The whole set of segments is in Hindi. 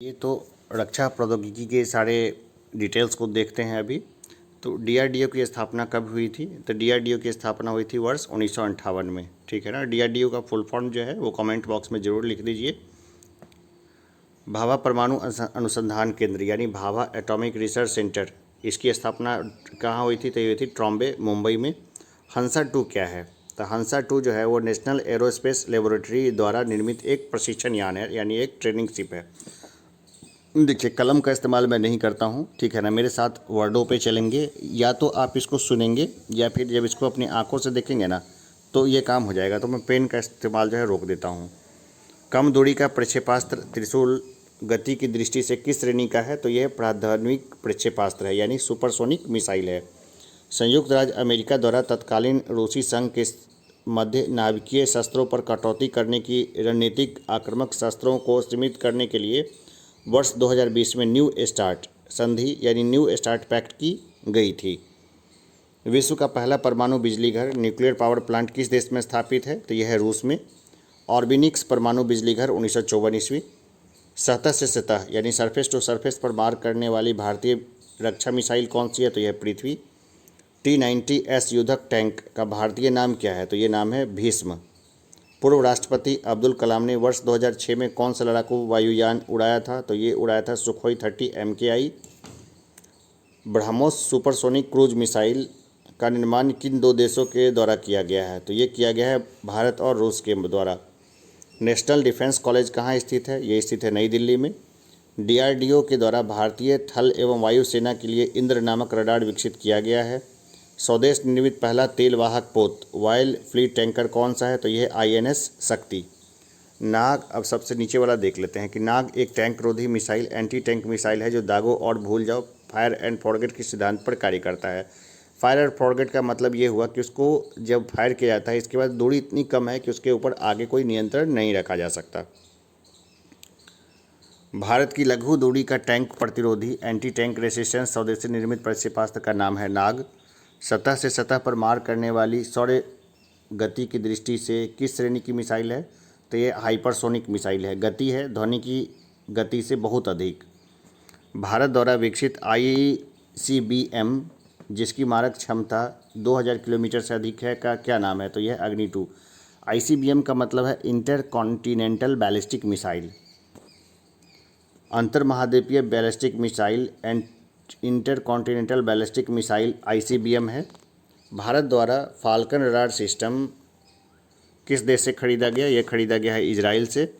ये तो रक्षा प्रौद्योगिकी के सारे डिटेल्स को देखते हैं अभी। तो डीआरडीओ की स्थापना कब हुई थी? तो डीआरडीओ की स्थापना हुई थी वर्ष 1958 में। ठीक है ना। डीआरडीओ का फुल फॉर्म जो है वो कमेंट बॉक्स में ज़रूर लिख दीजिए। भाभा परमाणु अनुसंधान केंद्र यानी भाभा एटॉमिक रिसर्च सेंटर, इसकी स्थापना कहाँ हुई थी? तो ये हुई थी ट्रॉम्बे, मुंबई में। हंसा 2 क्या है? तो हंसा 2 जो है वो नेशनल एरोस्पेस लेबोरेटरी द्वारा निर्मित एक प्रशिक्षण यान है, यानी एक ट्रेनिंग शिप है। देखिए, कलम का इस्तेमाल मैं नहीं करता हूँ, ठीक है ना। मेरे साथ वर्डों पे चलेंगे, या तो आप इसको सुनेंगे या फिर जब इसको अपनी आंखों से देखेंगे ना तो ये काम हो जाएगा। तो मैं पेन का इस्तेमाल जो है रोक देता हूँ। कम दूरी का प्रक्षेपास्त्र त्रिशूल गति की दृष्टि से किस श्रेणी का है? तो यह प्राथमिक प्रक्षेपास्त्र है, यानी सुपरसोनिक मिसाइल है। संयुक्त राज्य अमेरिका द्वारा तत्कालीन रूसी संघ के मध्य नाभिकीय शस्त्रों पर कटौती करने की रणनीतिक आक्रामक शस्त्रों को सीमित करने के लिए वर्ष 2020 में न्यू स्टार्ट संधि यानी न्यू स्टार्ट पैक्ट की गई थी। विश्व का पहला परमाणु बिजली घर न्यूक्लियर पावर प्लांट किस देश में स्थापित है? तो यह है रूस में। ऑर्बिनिक्स परमाणु बिजली घर 1954 ईस्वी। सतह से सतह यानी सरफेस टू सरफेस पर मार करने वाली भारतीय रक्षा मिसाइल कौन सी है? तो यह पृथ्वी। T-90S युद्धक टैंक का भारतीय नाम क्या है? तो ये नाम है भीष्म। पूर्व राष्ट्रपति अब्दुल कलाम ने वर्ष 2006 में कौन सा लड़ाकू वायुयान उड़ाया था? तो ये उड़ाया था Sukhoi 30 MKI। BrahMos supersonic cruise missile का निर्माण किन दो देशों के द्वारा किया गया है? तो ये किया गया है भारत और रूस के द्वारा। नेशनल डिफेंस कॉलेज कहाँ स्थित है? ये स्थित है नई दिल्ली में। डीआरडीओ के द्वारा भारतीय थल एवं वायु सेना के लिए इंद्र नामक रडार विकसित किया गया है। स्वदेश निर्मित पहला तेल वाहक पोत वायल फ्लीट टैंकर कौन सा है? तो यह INS शक्ति। नाग, अब सबसे नीचे वाला देख लेते हैं कि नाग एक टैंक रोधी मिसाइल एंटी टैंक मिसाइल है जो दागो और भूल जाओ फायर एंड फॉरगेट के सिद्धांत पर कार्य करता है। फायर एंड फॉरगेट का मतलब ये हुआ कि उसको जब फायर किया जाता है इसके बाद दूरी इतनी कम है कि उसके ऊपर आगे कोई नियंत्रण नहीं रखा जा सकता। भारत की लघु दूरी का टैंक प्रतिरोधी एंटी टैंक रेसिस्टेंस स्वदेशी निर्मित प्रक्षेपास्त्र का नाम है नाग। सतह से सतह पर मार करने वाली सौर्य गति की दृष्टि से किस श्रेणी की मिसाइल है? तो ये हाइपरसोनिक मिसाइल है। गति है ध्वनि की गति से बहुत अधिक। भारत द्वारा विकसित ICBM जिसकी मारक क्षमता 2000 किलोमीटर से अधिक है का क्या नाम है? तो यह अग्नि 2। ICBM का मतलब है इंटर कॉन्टिनेंटल बैलिस्टिक मिसाइल। अंतर महाद्वीपीय ballistic missile and inter continental ballistic missile ICBM है। भारत द्वारा फाल्कन रडार सिस्टम किस देश से खरीदा गया? यह खरीदा गया है इजराइल से।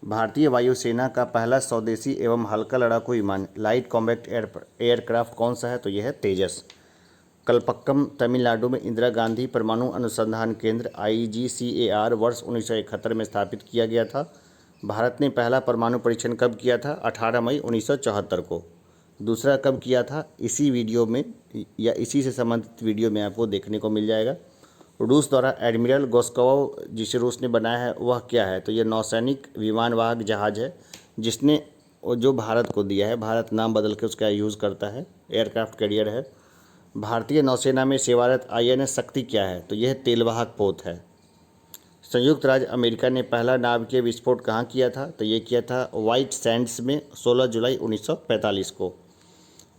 भारतीय वायुसेना का पहला स्वदेशी एवं हल्का लड़ाकू विमान लाइट कॉम्बैट एयरक्राफ्ट कौन सा है? तो यह है तेजस। कलपक्कम तमिलनाडु में इंदिरा गांधी परमाणु अनुसंधान केंद्र IGCAR वर्ष 1971 में स्थापित किया गया था। भारत ने पहला परमाणु परीक्षण कब किया था? 18 मई 1974 को। दूसरा कब किया था? इसी वीडियो में या इसी से संबंधित वीडियो में आपको देखने को मिल जाएगा। रूस द्वारा एडमिरल गोस्कोव जिसे रूस ने बनाया है वह क्या है? तो यह नौसैनिक विमानवाहक जहाज है जिसने जो भारत को दिया है। भारत नाम बदल के उसका यूज़ करता है, एयरक्राफ्ट कैरियर है। भारतीय नौसेना में सेवारत INS शक्ति क्या है? तो यह तेलवाहक पोत है। संयुक्त राज्य अमेरिका ने पहला नाभिकीय विस्फोट कहाँ किया था? तो ये किया था व्हाइट सैंड्स में 16 जुलाई 1945 को।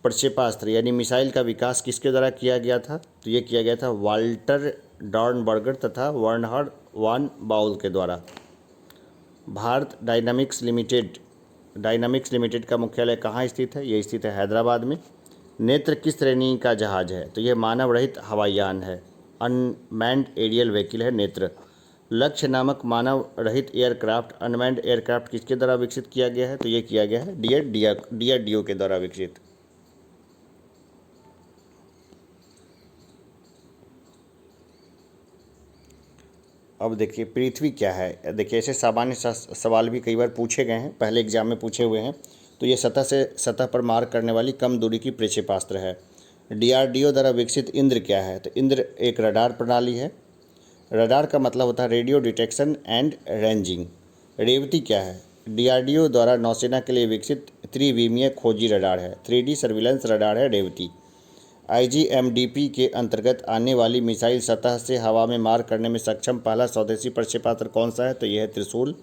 प्रक्षेपास्त्र यानी मिसाइल का विकास किसके द्वारा किया गया था? तो ये किया गया था वाल्टर डॉर्नबर्गर तथा वर्नहर वान बाउल के द्वारा। भारत डायनामिक्स लिमिटेड का मुख्यालय कहाँ स्थित है? ये स्थित है हैदराबाद में। नेत्र किस श्रेणी का जहाज है? तो यह मानव रहित हवाई यान है, अनमैन्ड एरियल व्हीकल है नेत्र। लक्ष्य नामक मानव रहित एयरक्राफ्ट अनमैन्ड एयरक्राफ्ट किसके द्वारा विकसित किया गया है? तो ये किया गया है DRDO के द्वारा विकसित। अब देखिए पृथ्वी क्या है। देखिए ऐसे सामान्य सवाल भी कई बार पूछे गए हैं, पहले एग्जाम में पूछे हुए हैं। तो ये सतह से सतह पर मार करने वाली कम दूरी की प्रक्षेपास्त्र है। DRDO द्वारा विकसित इंद्र क्या है? तो इंद्र एक रडार प्रणाली है। रडार का मतलब होता है radio detection and ranging. Revathi क्या है? DRDO द्वारा नौसेना के लिए विकसित त्रिविमीय खोजी रडार है, 3D सर्विलेंस रडार है रेवती। IGMDP के अंतर्गत आने वाली मिसाइल सतह से हवा में मार करने में सक्षम पहला स्वदेशी प्रक्षेपास्त्र कौन सा है? तो यह है त्रिशूल।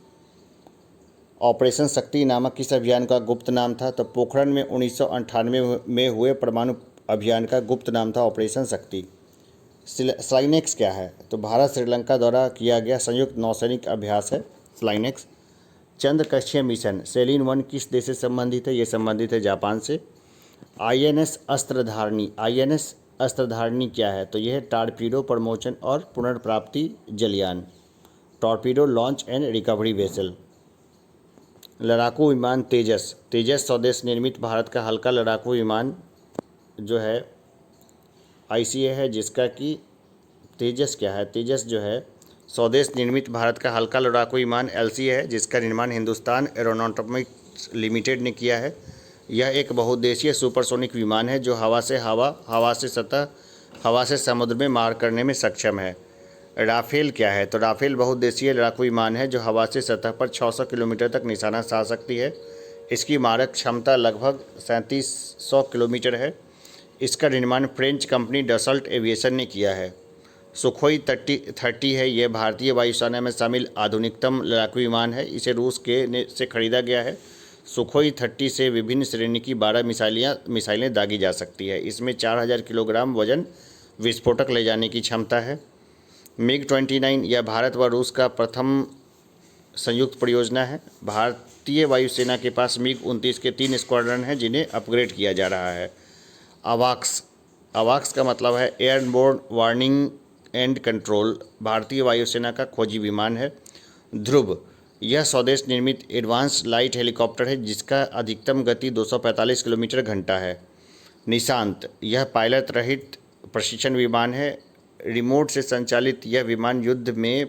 ऑपरेशन शक्ति नामक किस अभियान का गुप्त नाम था? तो पोखरण में 1998 में हुए परमाणु अभियान का गुप्त नाम था ऑपरेशन शक्ति। स्लाइनेक्स क्या है? तो भारत श्रीलंका द्वारा किया गया संयुक्त नौसैनिक अभ्यास है स्लाइनेक्स। चंद्र कक्षीय मिशन सेलिन 1 किस देश से संबंधित है? ये संबंधित है जापान से। आईएनएस अस्त्रधारणी क्या है? तो यह है टारपीडो प्रमोशन और पुनर्प्राप्ति जलयान, torpedo launch and recovery vessel. लड़ाकू विमान तेजस स्वदेश निर्मित भारत का हल्का लड़ाकू विमान जो है आईसीए है, जिसका कि तेजस क्या है? तेजस जो है स्वदेश निर्मित भारत का हल्का लड़ाकू विमान एलसीए है, जिसका निर्माण हिंदुस्तान एरोनॉटिक्स लिमिटेड ने किया है। यह एक बहुउद्देशीय सुपरसोनिक विमान है जो हवा से समुद्र में मार करने में सक्षम है। राफेल क्या है? तो राफेल बहुउद्देशीय लड़ाकू विमान है जो हवा से सतह पर 600 किलोमीटर तक निशाना साध सकती है। इसकी मारक क्षमता लगभग 3700 किलोमीटर है। इसका निर्माण फ्रेंच कंपनी डसल्ट एविएशन ने किया है। सुखोई 30 है, यह भारतीय वायुसेना में शामिल आधुनिकतम लड़ाकू विमान है। इसे रूस से खरीदा गया है। सुखोई 30 से विभिन्न श्रेणी की 12 मिसाइलें दागी जा सकती है। इसमें 4000 किलोग्राम वजन विस्फोटक ले जाने की क्षमता है। MiG-29 यह भारत व रूस का प्रथम संयुक्त परियोजना है। भारतीय वायुसेना के पास MiG-29 के 3 स्क्वाड्रन हैं जिन्हें अपग्रेड किया जा रहा है। अवाक्स का मतलब है एयरबोर्न वार्निंग एंड कंट्रोल, भारतीय वायुसेना का खोजी विमान है। ध्रुव यह स्वदेश निर्मित एडवांस लाइट हेलीकॉप्टर है जिसका अधिकतम गति 245 किलोमीटर घंटा है। निशांत यह पायलट रहित प्रशिक्षण विमान है। रिमोट से संचालित यह विमान युद्ध में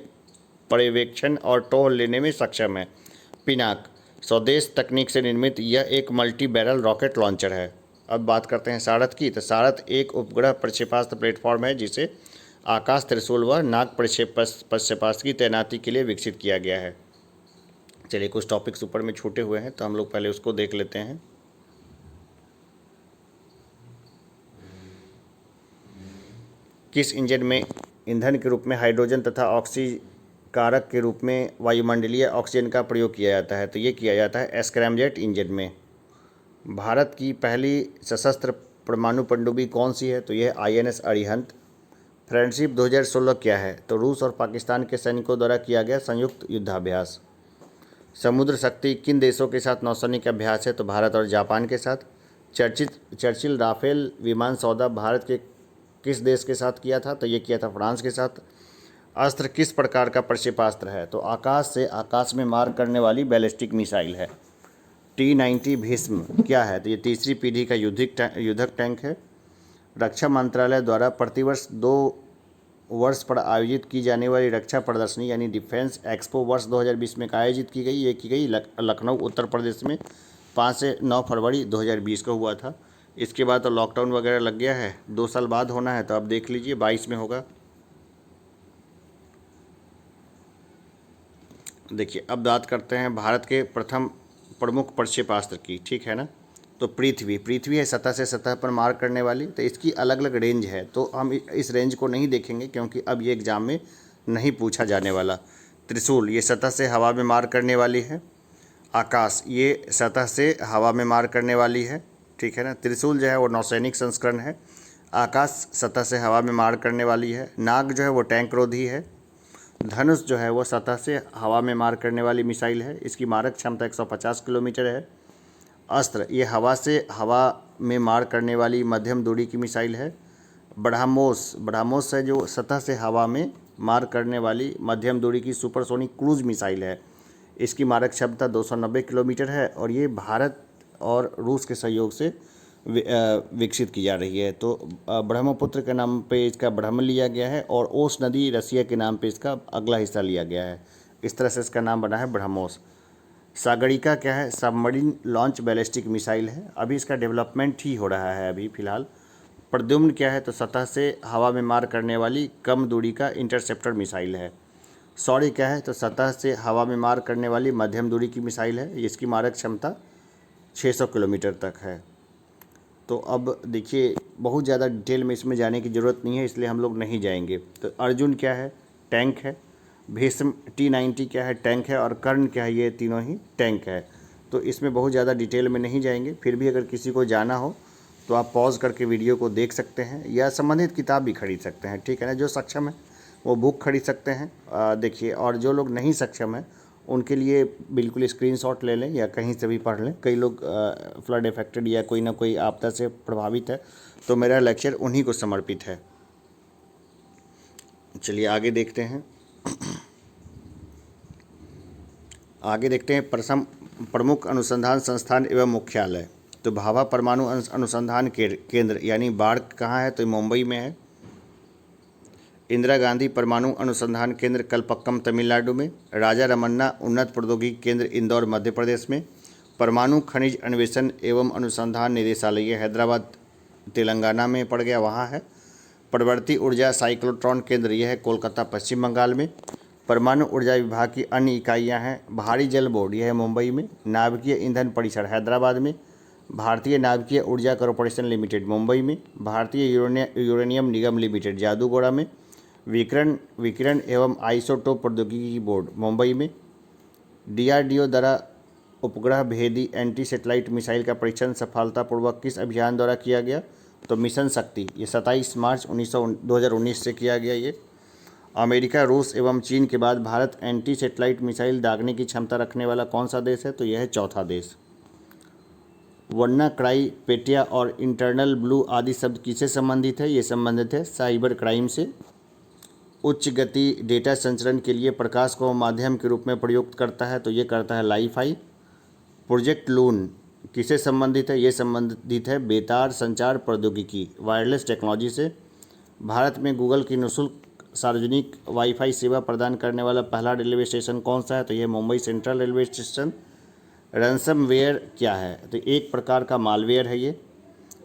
पर्यवेक्षण और टोह लेने में सक्षम है। पिनाक स्वदेश तकनीक से निर्मित यह एक मल्टी बैरल रॉकेट लॉन्चर है। अब बात करते हैं सारथ की। तो सारथ एक उपग्रह प्रक्षेपास्त्र प्लेटफॉर्म है जिसे आकाश त्रिशूल व नाग प्रक्षेपास्त्र की तैनाती के लिए विकसित किया गया है। चलिए, कुछ टॉपिक्स ऊपर में छूटे हुए हैं तो हम लोग पहले उसको देख लेते हैं। किस इंजन में ईंधन के रूप में हाइड्रोजन तथा ऑक्सीकारक के रूप में वायुमंडलीय ऑक्सीजन का प्रयोग किया जाता है? तो ये किया जाता है स्क्रैमजेट इंजन में। भारत की पहली सशस्त्र परमाणु पनडुब्बी कौन सी है? तो यह INS अरिहंत। फ्रेंडशिप 2016 क्या है? तो रूस और पाकिस्तान के सैनिकों द्वारा किया गया संयुक्त युद्धाभ्यास। समुद्र शक्ति किन देशों के साथ नौसैनिक अभ्यास है? तो भारत और जापान के साथ। चर्चिल राफेल विमान सौदा भारत के किस देश के साथ किया था? तो ये किया था फ्रांस के साथ। अस्त्र किस प्रकार का प्रक्षेपास्त्र है? तो आकाश से आकाश में मार करने वाली बैलिस्टिक मिसाइल है। T-90 भीष्म क्या है? तो ये तीसरी पीढ़ी का युद्धक टैंक है। रक्षा मंत्रालय द्वारा प्रतिवर्ष 2 वर्ष पर आयोजित की जाने वाली रक्षा प्रदर्शनी यानी डिफेंस एक्सपो वर्ष 2020 में आयोजित की गई। ये की गई लखनऊ उत्तर प्रदेश में 5 से 9 फरवरी 2020 को हुआ था। इसके बाद तो लॉकडाउन वगैरह लग गया है, 2 साल बाद होना है, तो अब देख लीजिए 22 में होगा। देखिए, अब बात करते हैं भारत के प्रथम प्रमुख प्रक्षेपास्त्र की, ठीक है ना। तो पृथ्वी है सतह से सतह पर मार करने वाली। तो इसकी अलग अलग रेंज है, तो हम इस रेंज को नहीं देखेंगे क्योंकि अब ये एग्ज़ाम में नहीं पूछा जाने वाला। त्रिशूल ये सतह से हवा में मार करने वाली है। आकाश ये सतह से हवा में मार करने वाली है, ठीक है ना। त्रिशूल जो है वो नौसैनिक संस्करण है। आकाश सतह से हवा में मार करने वाली है। नाग जो है वो टैंक रोधी है। धनुष जो है वो सतह से हवा में मार करने वाली मिसाइल है। इसकी मारक क्षमता 150 किलोमीटर है। अस्त्र ये हवा में मार करने वाली मध्यम दूरी की मिसाइल है। ब्रह्मोस है जो सतह से हवा में मार करने वाली मध्यम दूरी की सुपरसोनिक क्रूज मिसाइल है। इसकी मारक क्षमता 290 किलोमीटर है और ये भारत और रूस के सहयोग से विकसित की जा रही है। तो ब्रह्मपुत्र के नाम पे इसका ब्रह्म लिया गया है और ओस नदी रसिया के नाम पे इसका अगला हिस्सा लिया गया है। इस तरह से इसका नाम बना है ब्रह्मोस। सागरिका क्या है? सबमरीन लॉन्च बैलिस्टिक मिसाइल है। अभी इसका डेवलपमेंट ही हो रहा है अभी फ़िलहाल। प्रद्युम्न क्या है? तो सतह से हवा में मार करने वाली कम दूरी का इंटरसेप्टर मिसाइल है। शौर्य क्या है? तो सतह से हवा में मार करने वाली मध्यम दूरी की मिसाइल है। इसकी मारक क्षमता 600 किलोमीटर तक है। तो अब देखिए, बहुत ज़्यादा डिटेल में इसमें जाने की ज़रूरत नहीं है, इसलिए हम लोग नहीं जाएंगे। तो अर्जुन क्या है? टैंक है। भीष्म T-90 क्या है, टैंक है, और कर्ण क्या है, ये तीनों ही टैंक है। तो इसमें बहुत ज़्यादा डिटेल में नहीं जाएंगे, फिर भी अगर किसी को जाना हो तो आप पॉज करके वीडियो को देख सकते हैं या संबंधित किताब भी खरीद सकते हैं, ठीक है ना। जो सक्षम है वो बुक खरीद सकते हैं, देखिए। और जो लोग नहीं सक्षम हैं उनके लिए बिल्कुल स्क्रीनशॉट ले लें या कहीं से भी पढ़ लें। कई लोग फ्लड इफेक्टेड या कोई ना कोई आपदा से प्रभावित है, तो मेरा लेक्चर उन्हीं को समर्पित है। चलिए आगे देखते हैं। आगे देखते हैं प्रमुख अनुसंधान संस्थान एवं मुख्यालय। तो भाभा परमाणु अनुसंधान केंद्र यानी बाढ़ कहाँ है, तो मुंबई में है। इंदिरा गांधी परमाणु अनुसंधान केंद्र कलपक्कम तमिलनाडु में। राजा रमन्ना उन्नत प्रौद्योगिकी केंद्र इंदौर मध्य प्रदेश में। परमाणु खनिज अन्वेषण एवं अनुसंधान निदेशालय हैदराबाद तेलंगाना में पड़ गया, वहाँ है। प्रवर्ती ऊर्जा साइक्लोट्रॉन केंद्र यह है कोलकाता पश्चिम बंगाल में। परमाणु ऊर्जा विभाग की अन्य इकाइयां हैं भारी जल बोर्ड यह है मुंबई में। नाभिकीय ईंधन परिसर हैदराबाद में। भारतीय नाभिकीय ऊर्जा कॉरपोरेशन लिमिटेड मुंबई में। भारतीय यूरेनियम निगम लिमिटेड जादूगोड़ा में। विकिरण एवं आइसोटोप प्रौद्योगिकी बोर्ड मुंबई में। DRDO द्वारा उपग्रह भेदी एंटी सेटेलाइट मिसाइल का परीक्षण सफलतापूर्वक किस अभियान द्वारा किया गया, तो मिशन शक्ति, ये 27 मार्च 2019 से किया गया। ये अमेरिका, रूस एवं चीन के बाद भारत एंटी सेटेलाइट मिसाइल दागने की क्षमता रखने वाला कौन सा देश है, तो यह है चौथा देश। वन्ना क्राई, पेटिया और इंटरनल ब्लू आदि शब्द किससे संबंधित है, ये संबंधित है साइबर क्राइम से। उच्च गति डेटा संचरण के लिए प्रकाश को माध्यम के रूप में प्रयुक्त करता है, तो ये करता है लाइफाई। प्रोजेक्ट लून किससे संबंधित है, ये संबंधित है बेतार संचार प्रौद्योगिकी वायरलेस टेक्नोलॉजी से। भारत में गूगल की निःशुल्क सार्वजनिक वाईफाई सेवा प्रदान करने वाला पहला रेलवे स्टेशन कौन सा है, तो यह Mumbai central railway station. Ransomware क्या है, तो एक प्रकार का मालवेयर है ये।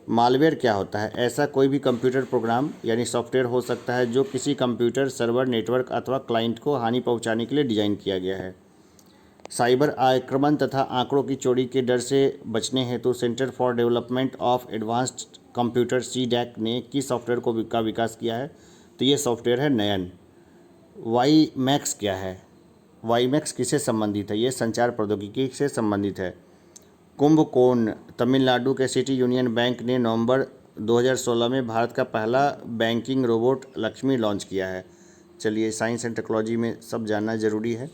मालवेयर क्या होता है, ऐसा कोई भी कंप्यूटर प्रोग्राम यानी सॉफ्टवेयर हो सकता है जो किसी कंप्यूटर, सर्वर, नेटवर्क अथवा क्लाइंट को हानि पहुंचाने के लिए डिज़ाइन किया गया है। साइबर आक्रमण तथा आंकड़ों की चोरी के डर से बचने हेतु centre for development of advanced computer CDAC ने किस सॉफ्टवेयर का विकास किया है, तो ये सॉफ्टवेयर है नयन। WiMAX क्या है, WiMAX किससे संबंधित है, ये संचार प्रौद्योगिकी से संबंधित है। कुंभकोण तमिलनाडु के सिटी यूनियन बैंक ने नवंबर 2016 में भारत का पहला बैंकिंग रोबोट लक्ष्मी लॉन्च किया है। चलिए साइंस एंड टेक्नोलॉजी में सब जानना जरूरी है।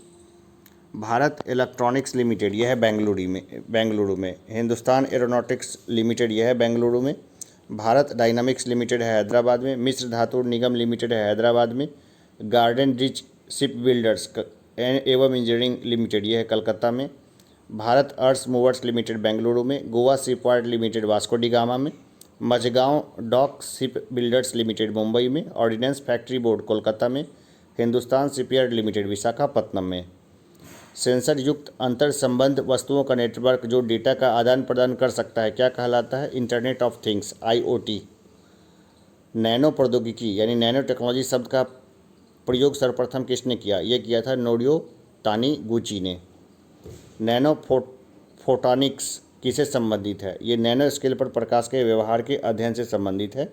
भारत इलेक्ट्रॉनिक्स लिमिटेड यह है बेंगलुरु में। हिंदुस्तान एरोनॉटिक्स लिमिटेड यह है बेंगलुरु में। भारत डायनामिक्स लिमिटेड है हैदराबाद में। मिश्र धातु निगम लिमिटेड है हैदराबाद में। गार्डन रिच शिप बिल्डर्स एवं इंजीनियरिंग लिमिटेड यह है कलकत्ता में। Bharat earth movers limited Bengaluru में। गोवा शिपयार्ड लिमिटेड वास्को डी गामा में। Mazagon dock ship builders limited Mumbai में। ऑर्डिनेंस फैक्ट्री बोर्ड कोलकाता में। हिंदुस्तान शिपयार्ड लिमिटेड विशाखापत्तनम में। सेंसर युक्त अंतर संबंध वस्तुओं का नेटवर्क जो डेटा का आदान प्रदान कर सकता है क्या कहलाता है, internet of things IoT। Nano प्रौद्योगिकी यानी नैनो टेक्नोलॉजी शब्द का प्रयोग सर्वप्रथम किसने किया, ये किया था नोरियो तानीगुची ने। नैनो फोटोनिक्स किससे संबंधित है, ये नैनो स्केल पर प्रकाश के व्यवहार के अध्ययन से संबंधित है।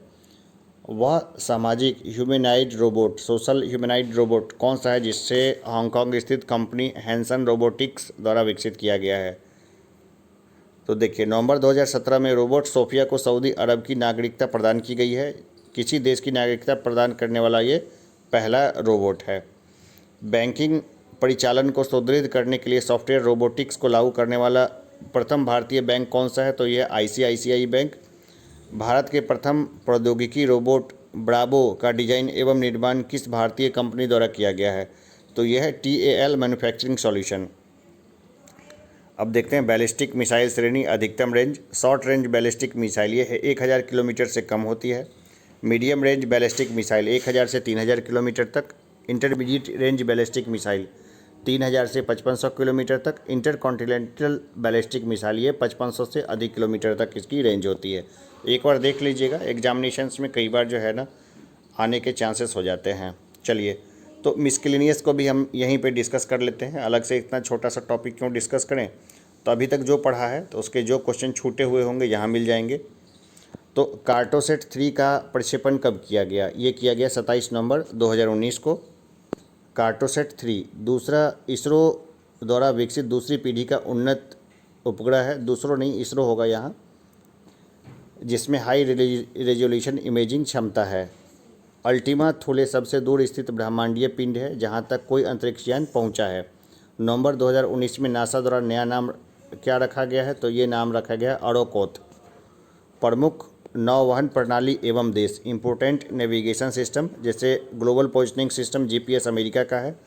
वह सामाजिक ह्यूमैनॉइड रोबोट, सोशल ह्यूमैनॉइड रोबोट कौन सा है जिससे हांगकांग स्थित कंपनी हैंसन रोबोटिक्स द्वारा विकसित किया गया है, तो देखिए नवंबर 2017 में रोबोट सोफिया को सऊदी अरब की नागरिकता प्रदान की गई है। किसी देश की नागरिकता प्रदान करने वाला ये पहला रोबोट है। बैंकिंग परिचालन को सुदृढ़ करने के लिए सॉफ्टवेयर रोबोटिक्स को लागू करने वाला प्रथम भारतीय बैंक कौन सा है, तो यह ICICI बैंक। भारत के प्रथम प्रौद्योगिकी रोबोट ब्रावो का डिजाइन एवं निर्माण किस भारतीय कंपनी द्वारा किया गया है, तो यह है TAL मैन्युफैक्चरिंग सॉल्यूशन। अब देखते हैं बैलिस्टिक मिसाइल श्रेणी। अधिकतम range, short range ballistic missile ये है 1000 किलोमीटर से कम होती है। मीडियम रेंज बैलिस्टिक मिसाइल 1000 से 3000 किलोमीटर तक। इंटरमीडिएट रेंज बैलिस्टिक मिसाइल 3000 से 5500 किलोमीटर तक। इंटरकॉन्टिनेंटल बैलिस्टिक मिसाइल ये 5500 से अधिक किलोमीटर तक इसकी रेंज होती है। एक बार देख लीजिएगा, एग्जामिनेशंस में कई बार जो है ना आने के चांसेस हो जाते हैं। चलिए तो मिसकेलेनियस को भी हम यहीं पे डिस्कस कर लेते हैं। अलग से इतना छोटा सा टॉपिक क्यों डिस्कस करें, तो अभी तक जो पढ़ा है तो उसके जो क्वेश्चन छूटे हुए होंगे यहाँ मिल जाएंगे। तो कार्टोसेट 3 का प्रक्षेपण कब किया गया, ये किया गया 27 नवंबर 2019 को। कार्टोसैट 3 दूसरा इसरो द्वारा विकसित दूसरी पीढ़ी का उन्नत उपग्रह है, दूसरों नहीं इसरो होगा यहाँ, जिसमें हाई रेजोल्यूशन इमेजिंग क्षमता है। अल्टीमा थूले सबसे दूर स्थित ब्रह्मांडीय पिंड है जहाँ तक कोई अंतरिक्षयान पहुँचा है। नवंबर 2019 में नासा द्वारा नया नाम क्या रखा गया है, तो ये नाम रखा गया अरोकोथ। प्रमुख नौवहन प्रणाली एवं देश, इम्पोर्टेंट नेविगेशन सिस्टम, जैसे global positioning system GPS America का है।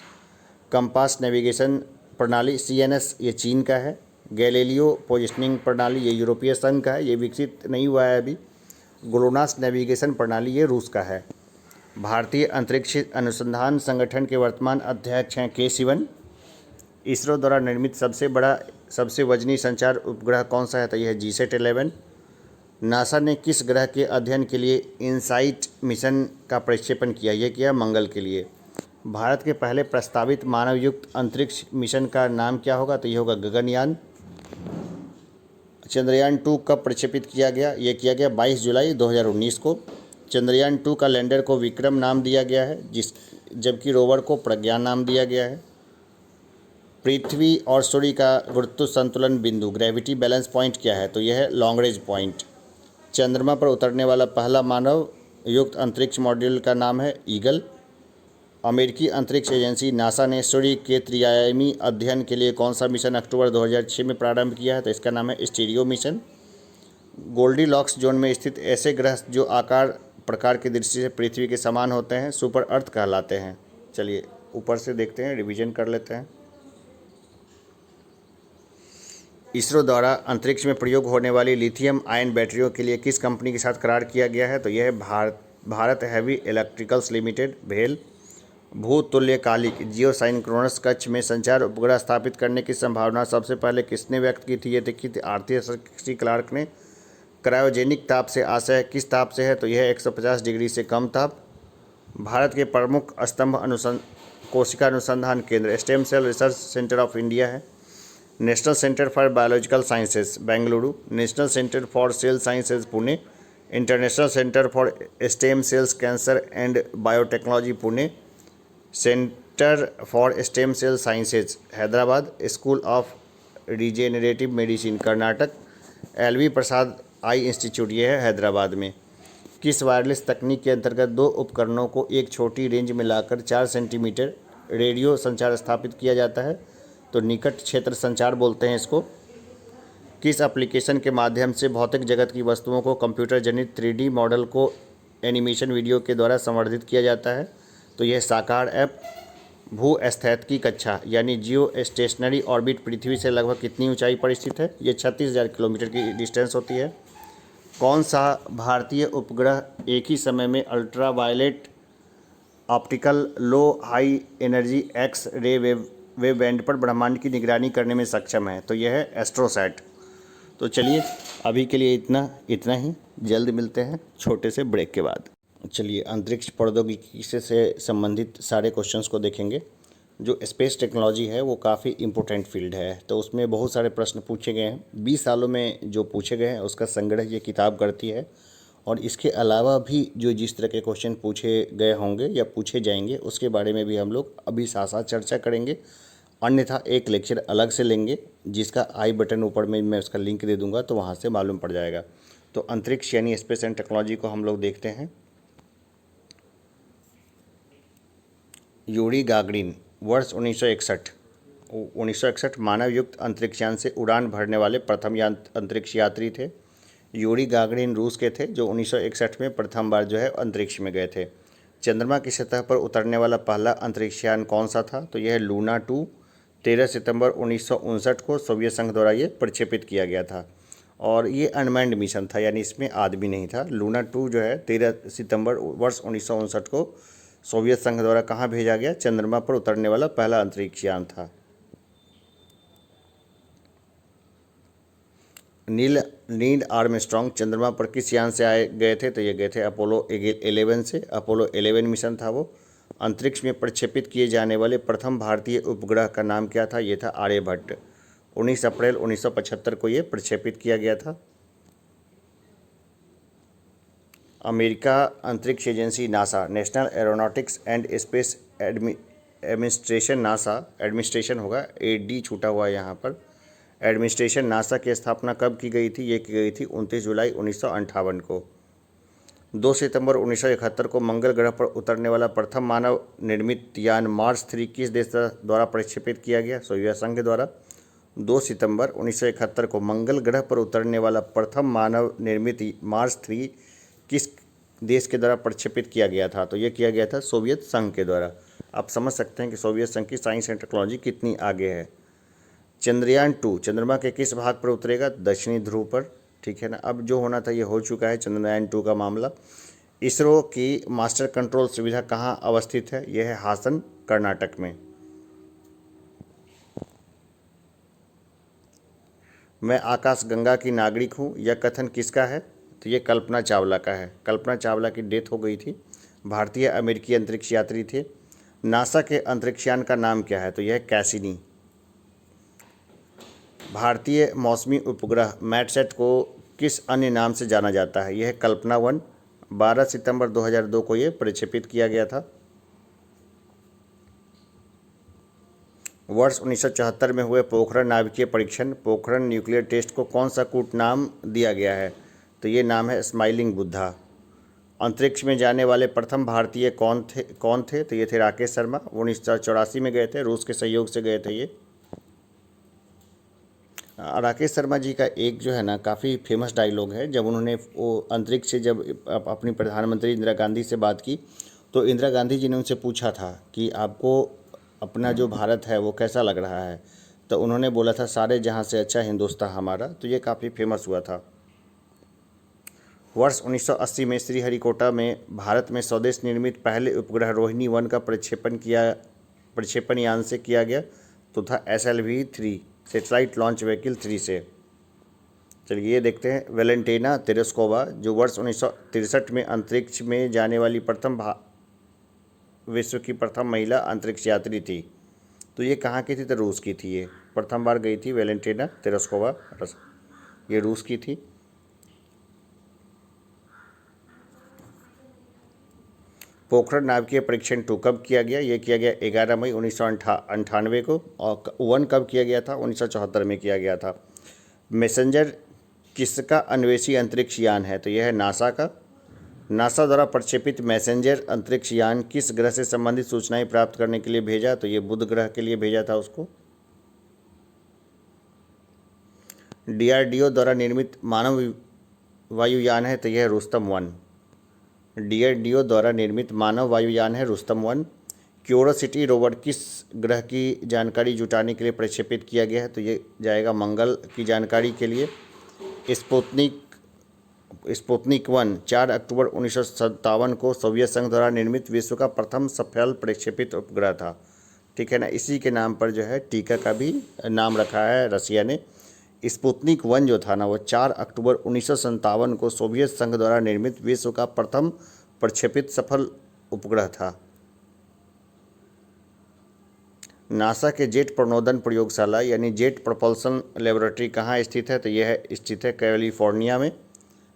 कंपास नेविगेशन प्रणाली सीएनएस ये चीन का है। गैलीलियो पोजिशनिंग प्रणाली ये यूरोपीय संघ का है, ये विकसित नहीं हुआ है अभी। ग्लोनास नेविगेशन प्रणाली ये रूस का है। भारतीय अंतरिक्ष अनुसंधान संगठन के वर्तमान अध्यक्ष हैं के सिवन। इसरो द्वारा निर्मित सबसे वजनी संचार उपग्रह कौन सा है, तो यह है GSAT-11। नासा ने किस ग्रह के अध्ययन के लिए इनसाइट मिशन का प्रक्षेपण किया, यह किया मंगल के लिए। भारत के पहले प्रस्तावित मानवयुक्त अंतरिक्ष मिशन का नाम क्या होगा, तो यह होगा गगनयान। चंद्रयान 2 कब प्रक्षेपित किया गया, यह किया गया 22 जुलाई 2019 को। चंद्रयान 2 का लैंडर को विक्रम नाम दिया गया है, जबकि रोवर को प्रज्ञान नाम दिया गया है। पृथ्वी और सूर्य का गुरुत्व संतुलन बिंदु ग्रेविटी बैलेंस पॉइंट क्या है, तो यह है लॉन्गरेंज पॉइंट। चंद्रमा पर उतरने वाला पहला मानव युक्त अंतरिक्ष मॉड्यूल का नाम है ईगल। अमेरिकी अंतरिक्ष एजेंसी नासा ने सूर्य के त्रिआयामी अध्ययन के लिए कौन सा मिशन अक्टूबर 2006 में प्रारंभ किया है, तो इसका नाम है स्टीरियो मिशन। गोल्डीलॉक्स जोन में स्थित ऐसे ग्रह जो आकार प्रकार की दृष्टि से पृथ्वी के समान होते हैं सुपर अर्थ कहलाते हैं। चलिए ऊपर से देखते हैं, रिवीजन कर लेते हैं। इसरो द्वारा अंतरिक्ष में प्रयोग होने वाली लिथियम आयन बैटरियों के लिए किस कंपनी के साथ करार किया गया है, तो यह है भारत हैवी इलेक्ट्रिकल्स लिमिटेड भेल। भूतुल्यकालिक जियोसाइंक्रोनस कक्ष में संचार उपग्रह स्थापित करने की संभावना सबसे पहले किसने व्यक्त की थी, ये देखी थी आर्थर सी क्लार्क ने। क्रायोजेनिक ताप से आशय किस ताप से है, तो यह 150 डिग्री से कम ताप। भारत के प्रमुख स्तंभ कोशिका अनुसंधान केंद्र stem cell research centre of India है। National centre for biological sciences Bengaluru, national centre for cell sciences Pune, international centre for stem cells cancer and biotechnology Pune, centre for stem cell sciences Hyderabad, school of regenerative medicine Karnataka, LV Prasad eye institute ये है हैदराबाद में। किस वायरलेस तकनीक के अंतर्गत दो उपकरणों को एक छोटी रेंज में लाकर 4 सेंटीमीटर रेडियो संचार स्थापित किया जाता है, तो निकट क्षेत्र संचार बोलते हैं इसको। किस एप्लीकेशन के माध्यम से भौतिक जगत की वस्तुओं को कंप्यूटर जनित 3D मॉडल को एनिमेशन वीडियो के द्वारा संवर्धित किया जाता है, तो यह साकार ऐप। भूस्थैतिकी कक्षा यानी जियो स्टेशनरी ऑर्बिट पृथ्वी से लगभग कितनी ऊंचाई पर स्थित है, ये 36,000 किलोमीटर की डिस्टेंस होती है। कौन सा भारतीय उपग्रह एक ही समय में ultraviolet optical low high energy x ray wave band पर ब्रह्मांड की निगरानी करने में सक्षम है, तो यह है एस्ट्रोसैट। तो चलिए अभी के लिए इतना ही, जल्द मिलते हैं छोटे से ब्रेक के बाद। चलिए अंतरिक्ष प्रौद्योगिकी से संबंधित सारे क्वेश्चंस को देखेंगे। जो स्पेस टेक्नोलॉजी है वो काफ़ी इम्पोर्टेंट फील्ड है, तो उसमें बहुत सारे प्रश्न पूछे गए हैं। 20 सालों में जो पूछे गए हैं उसका संग्रह ये किताब करती है, और इसके अलावा भी जो जिस तरह के क्वेश्चन पूछे गए होंगे या पूछे जाएंगे उसके बारे में भी हम लोग अभी साथ साथ चर्चा करेंगे। अन्यथा एक लेक्चर अलग से लेंगे जिसका आई बटन ऊपर में मैं उसका लिंक दे दूंगा, तो वहाँ से मालूम पड़ जाएगा। तो अंतरिक्ष यानी स्पेस एंड टेक्नोलॉजी को हम लोग देखते हैं। यूरी गागरिन वर्ष 1961 मानव युक्त अंतरिक्षयान से उड़ान भरने वाले प्रथम अंतरिक्ष यात्री थे। यूरी गागरिन रूस के थे जो 1961 में प्रथम बार जो है अंतरिक्ष में गए थे। चंद्रमा की सतह पर उतरने वाला पहला अंतरिक्षयान कौन सा था, तो यह है लूना 2। 13 सितंबर 1959 को सोवियत संघ द्वारा ये प्रक्षेपित किया गया था, और ये अनमैन्ड मिशन था, यानी इसमें आदमी नहीं था। लूना 2 जो है 13 सितंबर वर्ष 1959 को सोवियत संघ द्वारा कहाँ भेजा गया, चंद्रमा पर उतरने वाला पहला अंतरिक्षयान था। नील आर्मस्ट्रॉन्ग चंद्रमा पर किस यान से गए थे, तो ये गए थे अपोलो 11 से। अपोलो 11 मिशन था वो। अंतरिक्ष में प्रक्षेपित किए जाने वाले प्रथम भारतीय उपग्रह का नाम क्या था, ये था आर्यभट्ट। 19 अप्रैल 1975 को ये प्रक्षेपित किया गया था। अमेरिका अंतरिक्ष agency NASA national aeronautics and space administration NASA, administration होगा, AD छूटा हुआ है यहाँ पर। एडमिनिस्ट्रेशन नासा की स्थापना कब की गई थी? ये की गई थी 29 जुलाई 1958 को। 2 सितंबर 1971 को मंगल ग्रह पर उतरने वाला प्रथम मानव निर्मित यान मार्स 3 किस देश द्वारा प्रक्षेपित किया गया? सोवियत संघ द्वारा। 2 सितंबर 1971 को मंगल ग्रह पर उतरने वाला प्रथम मानव निर्मित मार्स 3 किस देश के द्वारा प्रक्षेपित किया गया था? तो ये किया गया था सोवियत संघ के द्वारा। आप समझ सकते हैं कि सोवियत संघ की साइंस एंड टेक्नोलॉजी कितनी आगे है। चंद्रयान 2 चंद्रमा के किस भाग पर उतरेगा? दक्षिणी ध्रुव पर, ठीक है ना। अब जो होना था ये हो चुका है, चंद्रयान 2 का मामला। इसरो की मास्टर कंट्रोल सुविधा कहाँ अवस्थित है? यह है हासन, कर्नाटक में। मैं आकाश गंगा की नागरिक हूँ, यह कथन किसका है? तो ये कल्पना चावला का है। कल्पना चावला की डेथ हो गई थी, भारतीय अमेरिकी अंतरिक्ष यात्री थे। नासा के अंतरिक्षयान का नाम क्या है? तो यह कैसिनी। भारतीय मौसमी उपग्रह मैटसेट को किस अन्य नाम से जाना जाता है? यह कल्पना 1। 12 सितंबर 2002 को यह प्रक्षेपित किया गया था। वर्ष 1974 में हुए पोखरण नाभिकीय परीक्षण, पोखरण न्यूक्लियर टेस्ट को कौन सा कूट नाम दिया गया है? तो ये नाम है स्माइलिंग बुद्धा। अंतरिक्ष में जाने वाले प्रथम भारतीय कौन थे? तो ये थे राकेश शर्मा। 1984 में गए थे, रूस के सहयोग से गए थे ये। राकेश शर्मा जी का एक जो है ना काफ़ी फेमस डायलॉग है, जब उन्होंने वो अंतरिक्ष से जब अपनी प्रधानमंत्री इंदिरा गांधी से बात की तो इंदिरा गांधी जी ने उनसे पूछा था कि आपको अपना जो भारत है वो कैसा लग रहा है? तो उन्होंने बोला था सारे जहां से अच्छा हिंदुस्तान हमारा। तो ये काफ़ी फेमस हुआ था। वर्ष 1980 में श्रीहरिकोटा में भारत में स्वदेश निर्मित पहले उपग्रह रोहिणी 1 का प्रक्षेपण यान से किया गया तो था SLV-3 सेटेलाइट लॉन्च व्हीकल 3 से। चलिए ये देखते हैं वेलेंटिना तेरेस्कोवा, जो वर्ष 1963 में अंतरिक्ष में जाने वाली विश्व की प्रथम महिला अंतरिक्ष यात्री थी। तो ये कहाँ की थी? तो रूस की थी। ये प्रथम बार गई थी वेलेंटिना तेरेस्कोवा, ये रूस की थी। पोखरण नाभिकीय परीक्षण 2 कब किया गया? ये किया गया 11 मई 1998 को। और 1 कब किया गया था? 1974 में किया गया था। मैसेंजर किसका अन्वेषी अंतरिक्ष यान है? तो यह है नासा का। नासा द्वारा प्रक्षेपित मैसेंजर अंतरिक्ष यान किस ग्रह से संबंधित सूचनाएं प्राप्त करने के लिए भेजा? तो ये बुध ग्रह के लिए भेजा था उसको। DRDO द्वारा निर्मित मानव वायुयान है तो यह है रुस्तम 1। DRDO द्वारा निर्मित मानव वायुयान है रुस्तम 1। क्यूरोसिटी रोवर किस ग्रह की जानकारी जुटाने के लिए प्रक्षेपित किया गया है? तो ये जाएगा मंगल की जानकारी के लिए। स्पुतनिक 1 4 अक्टूबर 1957 को सोवियत संघ द्वारा निर्मित विश्व का प्रथम सफल प्रक्षेपित उपग्रह था, ठीक है ना। इसी के नाम पर जो है टीका का भी नाम रखा है रसिया ने। स्पुतनिक 1 जो था ना वो 4 अक्टूबर 1957 को सोवियत संघ द्वारा निर्मित विश्व का प्रथम प्रक्षेपित सफल उपग्रह था। नासा के जेट प्रणोदन प्रयोगशाला यानी जेट प्रपल्सन लेबोरेटरी कहाँ स्थित है? तो यह स्थित है कैलिफोर्निया में।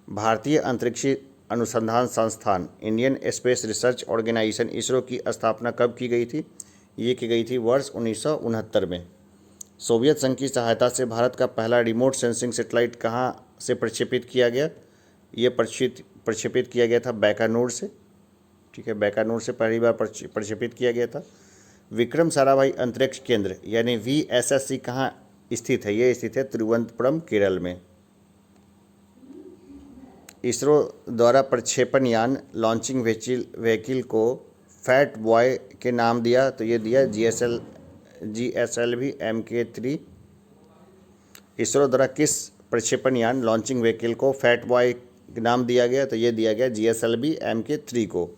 भारतीय अंतरिक्षी अनुसंधान संस्थान Indian space research organisation ISRO की स्थापना कब की गई थी? ये की गई थी वर्ष 1969 में। सोवियत संघ की सहायता से भारत का पहला रिमोट सेंसिंग सैटेलाइट कहाँ से प्रक्षेपित किया गया? ये प्रक्षेपित किया गया था बैकानूर से, ठीक है। बैकानूर से पहली बार प्रक्षेपित किया गया था। विक्रम साराभाई अंतरिक्ष केंद्र यानी VSSC कहाँ स्थित है? ये स्थित है तिरुवनंतपुरम, केरल में। इसरो द्वारा प्रक्षेपण यान लॉन्चिंग व्हीकल को फैट बॉय के नाम दिया तो ये दिया GSLV Mk3। इसरो द्वारा किस प्रक्षेपण यान लॉन्चिंग व्हीकल को फैट बॉय नाम दिया गया? तो ये दिया गया GSLV Mk3 को।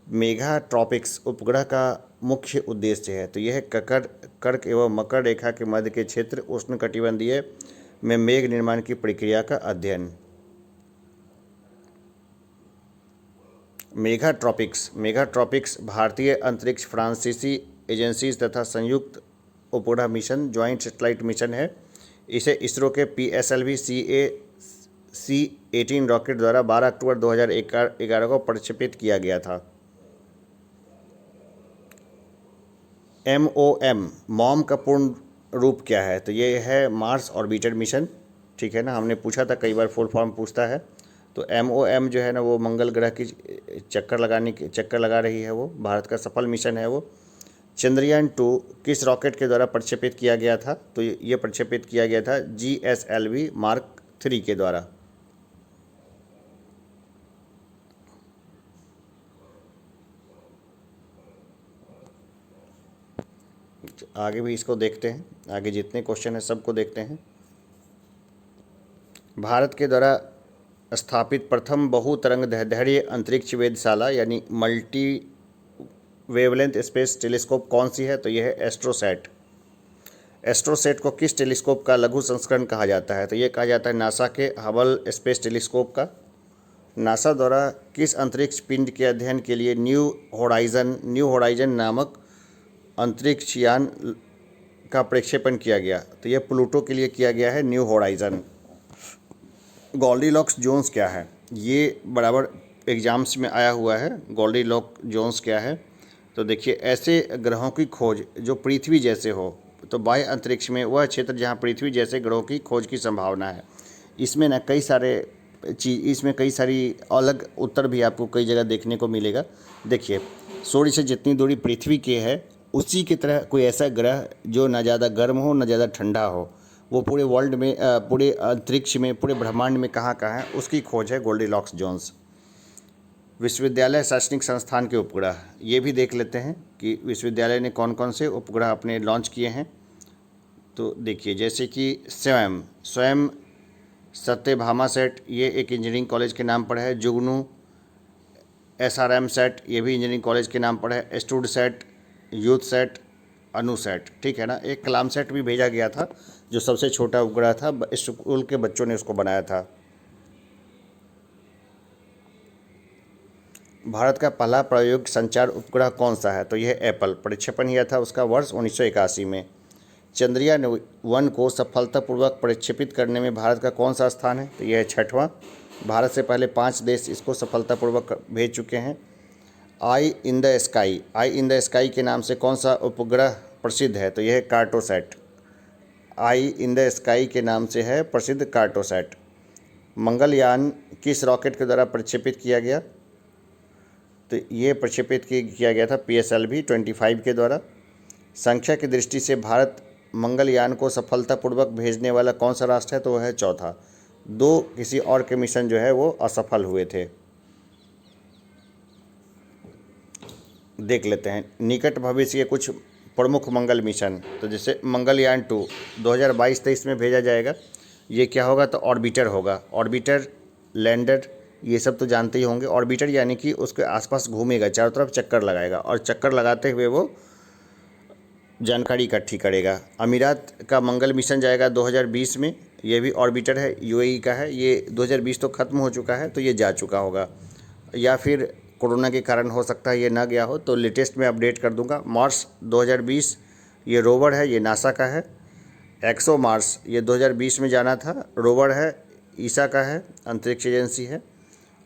मेघा ट्रॉपिक्स उपग्रह का मुख्य उद्देश्य है तो यह है कर्क एवं मकर रेखा के मध्य के क्षेत्र उष्णकटिबंधीय में मेघ निर्माण की प्रक्रिया का अध्ययन। मेघा ट्रॉपिक्स भारतीय अंतरिक्ष फ्रांसीसी एजेंसीज तथा संयुक्त उपग्रह मिशन ज्वाइंट सैटेलाइट मिशन है। इसे इसरो के PSLV C18 रॉकेट द्वारा 12 अक्टूबर 2011 को प्रक्षेपित किया गया था। MOM मॉम का पूर्ण रूप क्या है? तो ये है मार्स ऑर्बिटर मिशन, ठीक है ना, हमने पूछा था, कई बार फुल फॉर्म पूछता है। तो MOM जो है ना वो मंगल ग्रह की चक्कर लगा रही है, वो भारत का सफल मिशन है वो। चंद्रयान-2 किस रॉकेट के द्वारा प्रक्षेपित किया गया था? तो ये प्रक्षेपित किया गया था GSLV मार्क 3 के द्वारा। आगे भी इसको देखते हैं, आगे जितने क्वेश्चन हैं सबको देखते हैं। भारत के द्वारा स्थापित प्रथम बहुतरंगदैर्घ्य अंतरिक्ष वेधशाला यानी मल्टी वेवलेंथ स्पेस टेलीस्कोप कौन सी है? तो यह है एस्ट्रोसैट। एस्ट्रोसैट को किस टेलीस्कोप का लघु संस्करण कहा जाता है? तो ये कहा जाता है नासा के हबल स्पेस टेलीस्कोप का। नासा द्वारा किस अंतरिक्ष पिंड के अध्ययन के लिए न्यू होराइजन नामक अंतरिक्ष यान का प्रक्षेपण किया गया? तो यह प्लूटो के लिए किया गया है, न्यू होराइजन। गोल्डीलॉक्स जोन्स क्या है? ये बराबर एग्जाम्स में आया हुआ है। गोल्डीलॉक्स जोन्स क्या है? तो देखिए, ऐसे ग्रहों की खोज जो पृथ्वी जैसे हो, तो बाह्य अंतरिक्ष में वह क्षेत्र जहाँ पृथ्वी जैसे ग्रहों की खोज की संभावना है। इसमें ना इसमें कई सारी अलग उत्तर भी आपको कई जगह देखने को मिलेगा। देखिए, सूर्य से जितनी दूरी पृथ्वी की है उसी की तरह कोई ऐसा ग्रह जो ना ज़्यादा गर्म हो ना ज़्यादा ठंडा हो, वो पूरे वर्ल्ड में पूरे अंतरिक्ष में पूरे ब्रह्मांड में कहाँ कहाँ है, उसकी खोज है गोल्डीलॉक्स जोन्स। विश्वविद्यालय शैक्षणिक संस्थान के उपग्रह, ये भी देख लेते हैं कि विश्वविद्यालय ने कौन कौन से उपग्रह अपने लॉन्च किए हैं। तो देखिए, जैसे कि स्वयं सत्यभामा सेट, ये एक इंजीनियरिंग कॉलेज के नाम पर है। जुगनू SRM सेट, ये भी इंजीनियरिंग कॉलेज के नाम पर है। स्टूड सेट, यूथ सेट, अनु सेट, ठीक है ना। एक कलाम सेट भी भेजा गया था जो सबसे छोटा उपग्रह था, स्कूल के बच्चों ने उसको बनाया था। भारत का पहला प्रायोगिक संचार उपग्रह कौन सा है? तो यह एप्पल। प्रक्षेपण किया था उसका वर्ष 1981 में। चंद्रयान-1 को सफलतापूर्वक प्रक्षेपित करने में भारत का कौन सा स्थान है? तो यह है 6वां। भारत से पहले 5 देश इसको सफलतापूर्वक भेज चुके हैं। आई इन द स्काई के नाम से कौन सा उपग्रह प्रसिद्ध है? तो यह है कार्टोसैट। आई इन द स्काई के नाम से है प्रसिद्ध कार्टोसैट। मंगलयान किस रॉकेट के द्वारा प्रक्षेपित किया गया? तो ये प्रक्षेपित किया गया था PSLV 25 के द्वारा। संख्या की दृष्टि से भारत मंगलयान को सफलतापूर्वक भेजने वाला कौन सा राष्ट्र है? तो वह है चौथा। 2 किसी और के मिशन जो है वो असफल हुए थे। देख लेते हैं निकट भविष्य के कुछ प्रमुख मंगल मिशन। तो जैसे मंगलयान-2 2022-23 में भेजा जाएगा। ये क्या होगा? तो ऑर्बिटर होगा। ऑर्बिटर, लैंडर, ये सब तो जानते ही होंगे। ऑर्बिटर यानी कि उसके आसपास घूमेगा, चारों तरफ चक्कर लगाएगा और चक्कर लगाते हुए वो जानकारी इकट्ठी करेगा। अमीरात का मंगल मिशन जाएगा 2020 में। ये भी ऑर्बिटर है, UAE का है। ये 2020 तो ख़त्म हो चुका है, तो ये जा चुका होगा, या फिर कोरोना के कारण हो सकता है ये ना गया हो, तो लेटेस्ट में अपडेट कर दूंगा। मार्स 2020, ये रोवर है, ये नासा का है। एक्सो मार्स, ये 2020 में जाना था, रोवर है, ईसा का है, अंतरिक्ष एजेंसी है।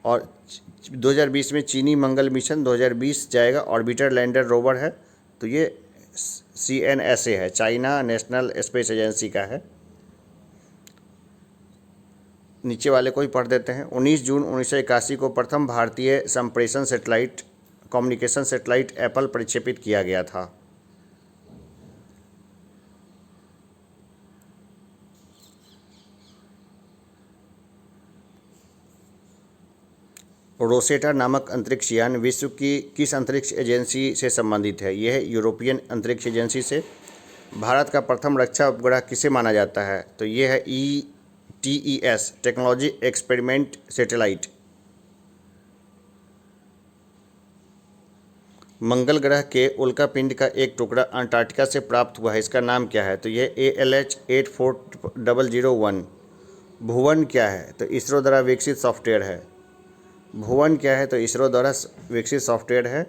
और 2020 में चीनी मंगल मिशन 2020 जाएगा, ऑर्बिटर, लैंडर, रोवर है। तो ये CNSA है, चाइना नेशनल स्पेस एजेंसी का है। नीचे वाले को ही पढ़ देते हैं। 19 जून 1981 को प्रथम भारतीय संप्रेषण सैटेलाइट कम्युनिकेशन सैटेलाइट एप्पल प्रक्षेपित किया गया था। रोसेटा नामक अंतरिक्ष यान विश्व की किस अंतरिक्ष एजेंसी से संबंधित है? यह है यूरोपियन अंतरिक्ष एजेंसी से। भारत का प्रथम रक्षा उपग्रह किसे माना जाता है? तो यह है TES, टेक्नोलॉजी एक्सपेरिमेंट सैटेलाइट। मंगल ग्रह के उल्कापिंड का एक टुकड़ा अंटार्कटिका से प्राप्त हुआ है, इसका नाम क्या है? तो यह ALH 84001। भुवन क्या है? तो इसरो द्वारा विकसित सॉफ्टवेयर है। भुवन क्या है? तो इसरो द्वारा विकसित सॉफ्टवेयर है।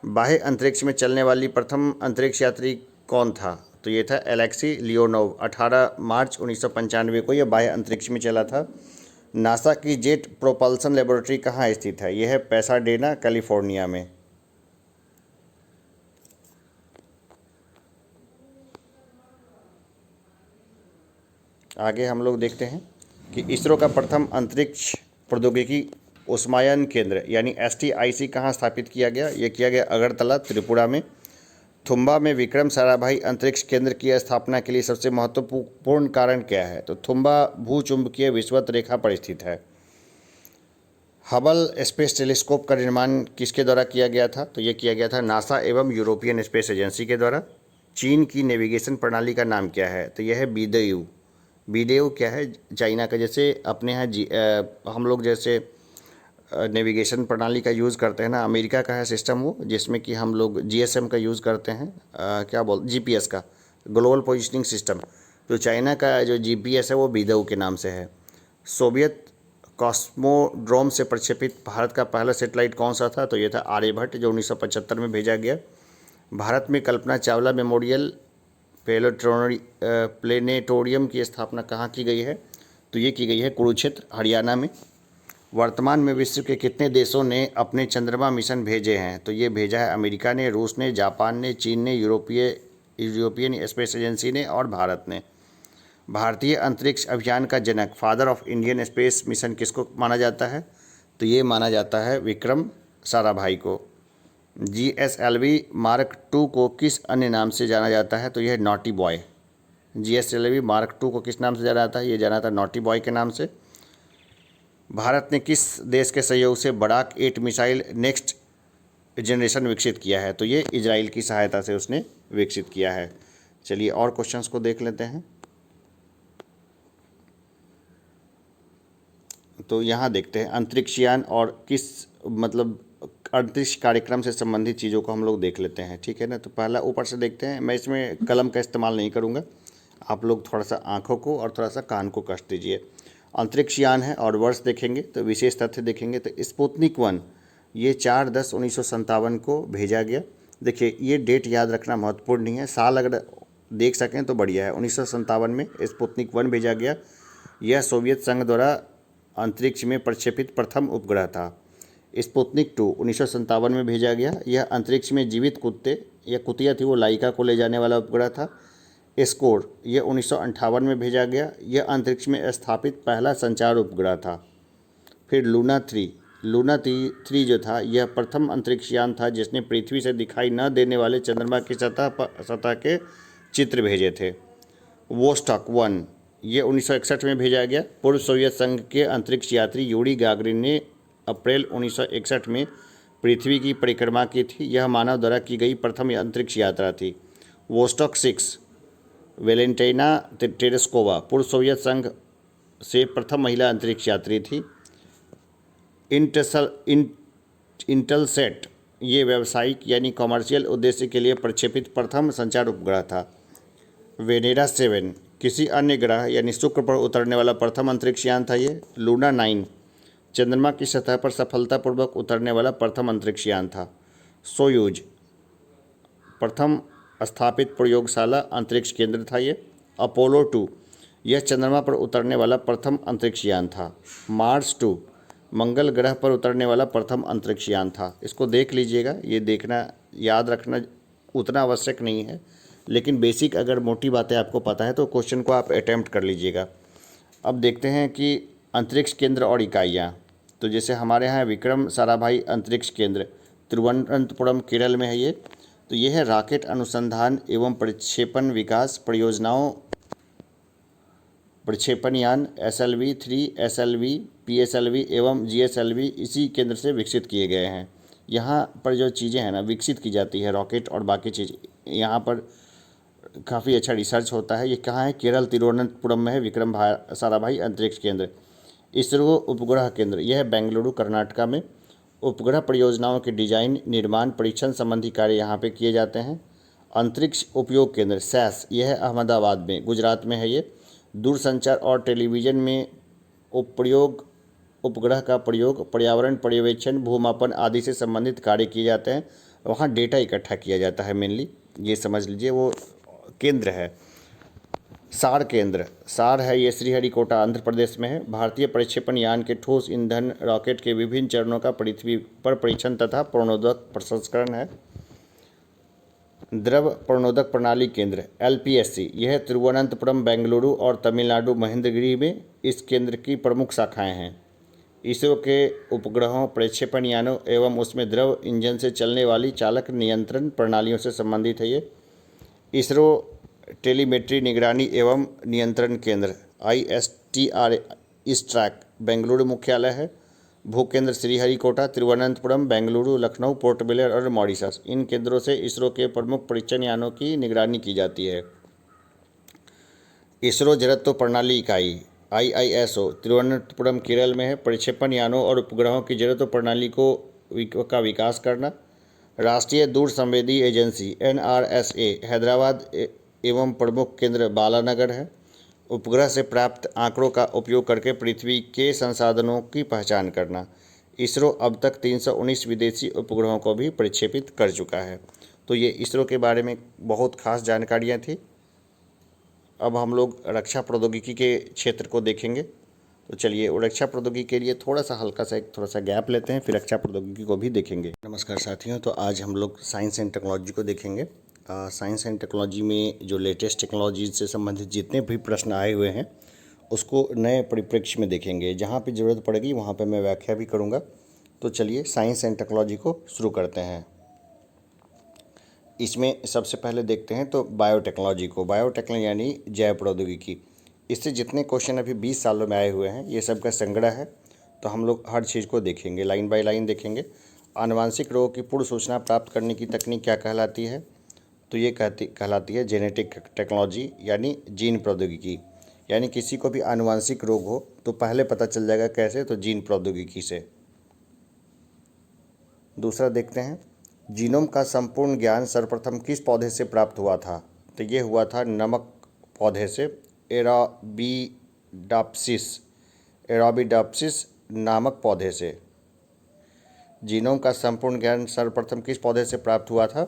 बाह्य अंतरिक्ष में चलने वाली प्रथम अंतरिक्ष यात्री कौन था? तो ये था एलेक्सी लियोनोव। 18 मार्च 1995 को यह बाह्य अंतरिक्ष में चला था। नासा की जेट प्रोपल्सन लेबोरेटरी कहाँ स्थित है? यह है पैसाडेना, कैलिफोर्निया में। आगे हम लोग देखते हैं कि इसरो का प्रथम अंतरिक्ष प्रौद्योगिकी उष्मायन केंद्र यानी STIC कहाँ स्थापित किया गया? ये किया गया अगरतला, त्रिपुरा में। थुम्बा में विक्रम साराभाई अंतरिक्ष केंद्र की स्थापना के लिए सबसे महत्वपूर्ण कारण क्या है? तो थुम्बा भूचुंबकीय विषुवत रेखा पर स्थित है। हबल स्पेस टेलीस्कोप का निर्माण किसके द्वारा किया गया था? तो ये किया गया था नासा एवं यूरोपियन स्पेस एजेंसी के द्वारा। चीन की नेविगेशन प्रणाली का नाम क्या है? तो यह है बीडेयू। बीडेयू क्या है? चाइना का, जैसे अपने यहाँ हम लोग जैसे नेविगेशन प्रणाली का यूज़ करते हैं ना, अमेरिका का है सिस्टम वो, जिसमें कि हम लोग GSM का यूज़ करते हैं, GPS का, ग्लोबल पोजिशनिंग सिस्टम। तो चाइना का जो GPS है वो बीडेयू के नाम से है। सोवियत कॉस्मोड्रोम से प्रक्षेपित भारत का पहला सैटेलाइट कौन सा था? तो ये था आर्यभट्ट, जो 1975 में भेजा गया। भारत में कल्पना चावला मेमोरियल प्लेनेटोरियम की स्थापना कहाँ की गई है? तो ये की गई है कुरुक्षेत्र, हरियाणा में। वर्तमान में विश्व के कितने देशों ने अपने चंद्रमा मिशन भेजे हैं? तो ये भेजा है अमेरिका ने, रूस ने, जापान ने, चीन ने, यूरोपियन स्पेस एजेंसी ने और भारत ने। भारतीय अंतरिक्ष अभियान का जनक, father of Indian space mission किसको माना जाता है? तो ये माना जाता है विक्रम साराभाई को। GSLV मार्क 2 को किस अन्य नाम से जाना जाता है? तो यह नॉटी बॉय। GSLV मार्क 2 को किस नाम से जाना जाता है? ये जाना था नॉटी बॉय के नाम से। भारत ने किस देश के सहयोग से बराक 8 मिसाइल नेक्स्ट जनरेशन विकसित किया है? तो ये इजराइल की सहायता से उसने विकसित किया है। चलिए और क्वेश्चंस को देख लेते हैं। तो यहाँ देखते हैं अंतरिक्षयान और किस अंतरिक्ष कार्यक्रम से संबंधित चीज़ों को हम लोग देख लेते हैं, ठीक है ना। तो पहला ऊपर से देखते हैं, मैं इसमें कलम का इस्तेमाल नहीं करूँगा, आप लोग थोड़ा सा आँखों को और थोड़ा सा कान को कष्ट दीजिए। अंतरिक्षयान है और वर्ष देखेंगे तो विशेष तथ्य देखेंगे तो स्पुतनिक 1 ये 4/10/1957 को भेजा गया। देखिए ये डेट याद रखना महत्वपूर्ण नहीं है, साल अगर देख सकें तो बढ़िया है। 1957 में स्पुतनिक 1 भेजा गया। यह सोवियत संघ द्वारा अंतरिक्ष में प्रक्षेपित प्रथम उपग्रह था। स्पुतनिक 2 1957 में भेजा गया। यह अंतरिक्ष में जीवित कुत्ते या कुतिया थी वो लाइका को ले जाने वाला उपग्रह था। स्कोर यह 1958 में भेजा गया। यह अंतरिक्ष में स्थापित पहला संचार उपग्रह था। फिर लूना 3 जो था यह प्रथम अंतरिक्षयान था जिसने पृथ्वी से दिखाई न देने वाले चंद्रमा की सतह के चित्र भेजे थे। वोस्टॉक 1 ये 1961 में भेजा गया। पूर्व सोवियत संघ के अंतरिक्ष यात्री यूरी गागरिन ने अप्रैल 1961 में पृथ्वी की परिक्रमा की थी। यह मानव द्वारा की गई प्रथम अंतरिक्ष यात्रा थी। वोस्टॉक 6 वेलेंटाइना टेरेस्कोवा पूर्व सोवियत संघ से प्रथम महिला अंतरिक्ष यात्री थी। इंटेलसेट ये व्यावसायिक यानी कॉमर्शियल उद्देश्य के लिए प्रक्षेपित प्रथम संचार उपग्रह था। वेनेरा 7 किसी अन्य ग्रह यानी शुक्र पर उतरने वाला प्रथम अंतरिक्ष यान था ये। लूना 9 चंद्रमा की सतह पर सफलतापूर्वक उतरने वाला प्रथम अंतरिक्ष यान था। सोयूज प्रथम स्थापित प्रयोगशाला अंतरिक्ष केंद्र था ये। अपोलो 2 यह चंद्रमा पर उतरने वाला प्रथम अंतरिक्ष यान था। मार्स 2 मंगल ग्रह पर उतरने वाला प्रथम अंतरिक्ष यान था। इसको देख लीजिएगा, ये देखना याद रखना उतना आवश्यक नहीं है, लेकिन बेसिक अगर मोटी बातें आपको पता है तो क्वेश्चन को आप अटैम्प्ट कर लीजिएगा। अब देखते हैं कि अंतरिक्ष केंद्र और इकाइयाँ। तो जैसे हमारे यहाँ विक्रम साराभाई अंतरिक्ष केंद्र तिरुवनंतपुरम केरल में है ये। तो ये है रॉकेट अनुसंधान एवं प्रक्षेपण विकास परियोजनाओं प्रक्षेपण यान SLV 3, SLV, PSLV एवं GSLV इसी केंद्र से विकसित किए गए हैं। यहाँ पर जो चीज़ें हैं ना विकसित की जाती है, रॉकेट और बाकी चीज़, यहाँ पर काफ़ी अच्छा रिसर्च होता है। ये कहाँ है? केरल तिरुवनंतपुरम में है विक्रम साराभाई अंतरिक्ष केंद्र। इसरो उपग्रह केंद्र यह है बेंगलुरु कर्नाटका में। उपग्रह परियोजनाओं के डिजाइन, निर्माण, परीक्षण संबंधी कार्य यहाँ पे किए जाते हैं। अंतरिक्ष उपयोग केंद्र SAS यह है अहमदाबाद में, गुजरात में है ये। दूरसंचार और टेलीविज़न में उपग्रह का प्रयोग पर्यावरण पर्यवेक्षण, भूमापन आदि से संबंधित कार्य किए जाते हैं। वहाँ डेटा इकट्ठा किया जाता है मेनली, ये समझ लीजिए वो केंद्र है। सार केंद्र, सार है ये श्रीहरिकोटा आंध्र प्रदेश में है। भारतीय प्रक्षेपण यान के ठोस ईंधन रॉकेट के विभिन्न चरणों का पृथ्वी पर परीक्षण तथा पूर्णोदक प्रसंस्करण है। द्रव प्रणोदक प्रणाली केंद्र LPSC, यह तिरुवनंतपुरम, बेंगलुरु और तमिलनाडु महेंद्रगिरी में इस केंद्र की प्रमुख शाखाएं हैं। इसरो के उपग्रहों, प्रक्षेपण यानों एवं उसमें द्रव इंजन से चलने वाली चालक नियंत्रण प्रणालियों से संबंधित है। ये इसरो टेलीमेट्री निगरानी एवं नियंत्रण केंद्र ISTR ISTRAC बेंगलुरु मुख्यालय है। भूकेंद्र श्रीहरिकोटा, तिरुवनंतपुरम, बेंगलुरु, लखनऊ, पोर्ट ब्लेयर और मॉरिशस, इन केंद्रों से इसरो के प्रमुख परीक्षण यानों की निगरानी की जाती है। इसरो जड़त्व प्रणाली इकाई IISO तिरुवनंतपुरम केरल में है। प्रक्षेपण यानों और उपग्रहों की जड़त्व प्रणाली का विकास करना। राष्ट्रीय दूर संवेदी एजेंसी NRSA हैदराबाद एवं प्रमुख केंद्र बालानगर है। उपग्रह से प्राप्त आंकड़ों का उपयोग करके पृथ्वी के संसाधनों की पहचान करना। इसरो अब तक 319 विदेशी उपग्रहों को भी प्रक्षेपित कर चुका है। तो ये इसरो के बारे में बहुत खास जानकारियाँ थी। अब हम लोग रक्षा प्रौद्योगिकी के क्षेत्र को देखेंगे। तो चलिए रक्षा प्रौद्योगिकी के लिए थोड़ा सा गैप लेते हैं, फिर रक्षा प्रौद्योगिकी को भी देखेंगे। नमस्कार साथियों, तो आज हम लोग साइंस एंड टेक्नोलॉजी को देखेंगे। साइंस एंड टेक्नोलॉजी में जो लेटेस्ट टेक्नोलॉजी से संबंधित जितने भी प्रश्न आए हुए हैं उसको नए परिप्रेक्ष्य में देखेंगे। जहाँ पे ज़रूरत पड़ेगी वहाँ पे मैं व्याख्या भी करूँगा। तो चलिए साइंस एंड टेक्नोलॉजी को शुरू करते हैं। इसमें सबसे पहले देखते हैं तो बायोटेक्नोलॉजी को। बायोटेक्नोलॉजी यानी जैव प्रौद्योगिकी। इससे जितने क्वेश्चन अभी 20 सालों में आए हुए हैं ये सब का संग्रह है। तो हम लोग हर चीज़ को देखेंगे, लाइन बाय लाइन देखेंगे। आनुवांशिक रोगों की पूर्ण सूचना प्राप्त करने की तकनीक क्या कहलाती है? तो ये कहलाती है जेनेटिक टेक्नोलॉजी यानी जीन प्रौद्योगिकी। यानी किसी को भी आनुवांशिक रोग हो तो पहले पता चल जाएगा कैसे? तो जीन प्रौद्योगिकी से। दूसरा देखते हैं, जीनोम का संपूर्ण ज्ञान सर्वप्रथम किस पौधे से प्राप्त हुआ था? तो ये हुआ था नमक पौधे से, एराबिडाप्सिस नामक पौधे से। जीनोम का संपूर्ण ज्ञान सर्वप्रथम किस पौधे से प्राप्त हुआ था?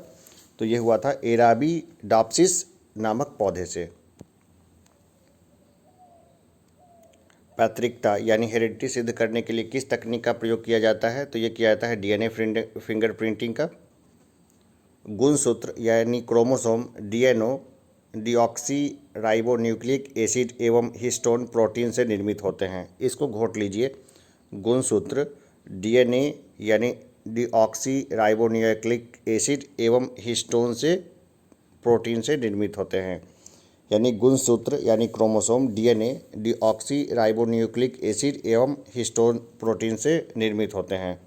तो ये हुआ था एराबिडाप्सिस नामक पौधे से। पैतृकता यानी हेरिडिटी सिद्ध करने के लिए किस तकनीक का प्रयोग किया जाता है? तो ये किया जाता है DNA फिंगरप्रिंटिंग का। गुणसूत्र यानी chromosome DNA deoxy ribonucleic acid एवं हिस्टोन प्रोटीन से निर्मित होते हैं। इसको घोट लीजिए। गुणसूत्र DNA यानी डीऑक्सी राइबोन्यूक्लिक एसिड एवं हिस्टोन से प्रोटीन से निर्मित होते हैं। यानी गुणसूत्र यानी chromosome DNA deoxy ribonucleic acid एवं हिस्टोन प्रोटीन से निर्मित होते हैं।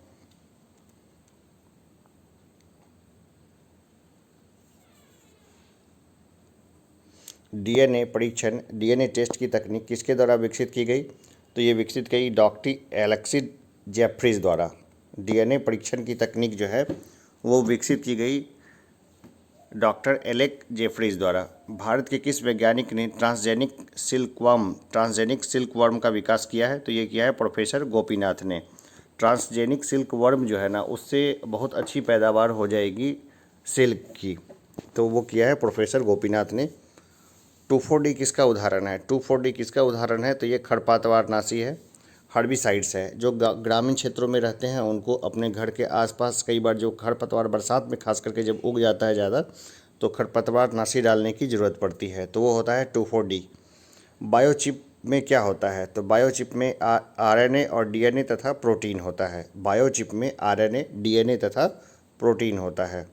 DNA परीक्षण, DNA टेस्ट की तकनीक किसके द्वारा विकसित की गई? तो ये विकसित की डॉक्टर एलेक्सी जेफ्रीज द्वारा। DNA परीक्षण की तकनीक जो है वो विकसित की गई डॉक्टर एलेक जेफ्रीज द्वारा। भारत के किस वैज्ञानिक ने ट्रांसजेनिक सिल्कवर्म का विकास किया है? तो ये किया है प्रोफेसर गोपीनाथ ने। ट्रांसजेनिक सिल्कवर्म जो है ना, उससे बहुत अच्छी पैदावार हो जाएगी सिल्क की, तो वो किया है प्रोफेसर गोपीनाथ ने। 2,4-D किसका उदाहरण है? 2,4-D किसका उदाहरण है? तो ये खरपतवारनाशी है, हर्बिसाइड्स है। जो ग्रामीण क्षेत्रों में रहते हैं उनको अपने घर के आसपास कई बार जो खरपतवार बरसात में खास करके जब उग जाता है ज़्यादा तो खरपतवारनाशी डालने की ज़रूरत पड़ती है, तो वो होता है 2,4-D। बायोचिप में क्या होता है? तो बायोचिप में RNA और DNA तथा प्रोटीन होता है। बायोचिप में RNA, DNA तथा प्रोटीन होता है।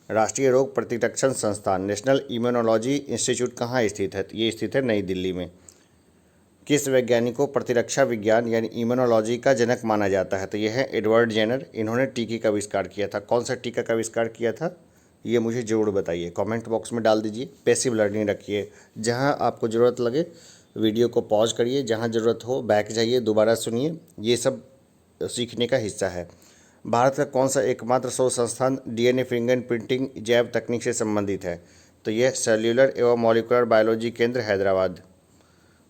राष्ट्रीय रोग प्रतिरक्षण संस्थान नेशनल इम्यूनोलॉजी इंस्टीट्यूट कहाँ स्थित है? ये स्थित है नई दिल्ली में। किस वैज्ञानिक को प्रतिरक्षा विज्ञान यानी इम्यूनोलॉजी का जनक माना जाता है? तो यह है एडवर्ड जेनर। इन्होंने टीके का आविष्कार किया था। कौन सा टीका का आविष्कार किया था ये मुझे ज़रूर बताइए, कमेंट बॉक्स में डाल दीजिए। पैसिव लर्निंग रखिए, जहाँ आपको ज़रूरत लगे वीडियो को पॉज करिए, जहाँ ज़रूरत हो बैक जाइए, दोबारा सुनिए, ये सब सीखने का हिस्सा है। भारत का कौन सा एकमात्र शोध संस्थान DNA फिंगरप्रिंटिंग जैव तकनीक से संबंधित है? तो यह सेल्यूलर एवं मॉलिक्यूलर बायोलॉजी केंद्र हैदराबाद।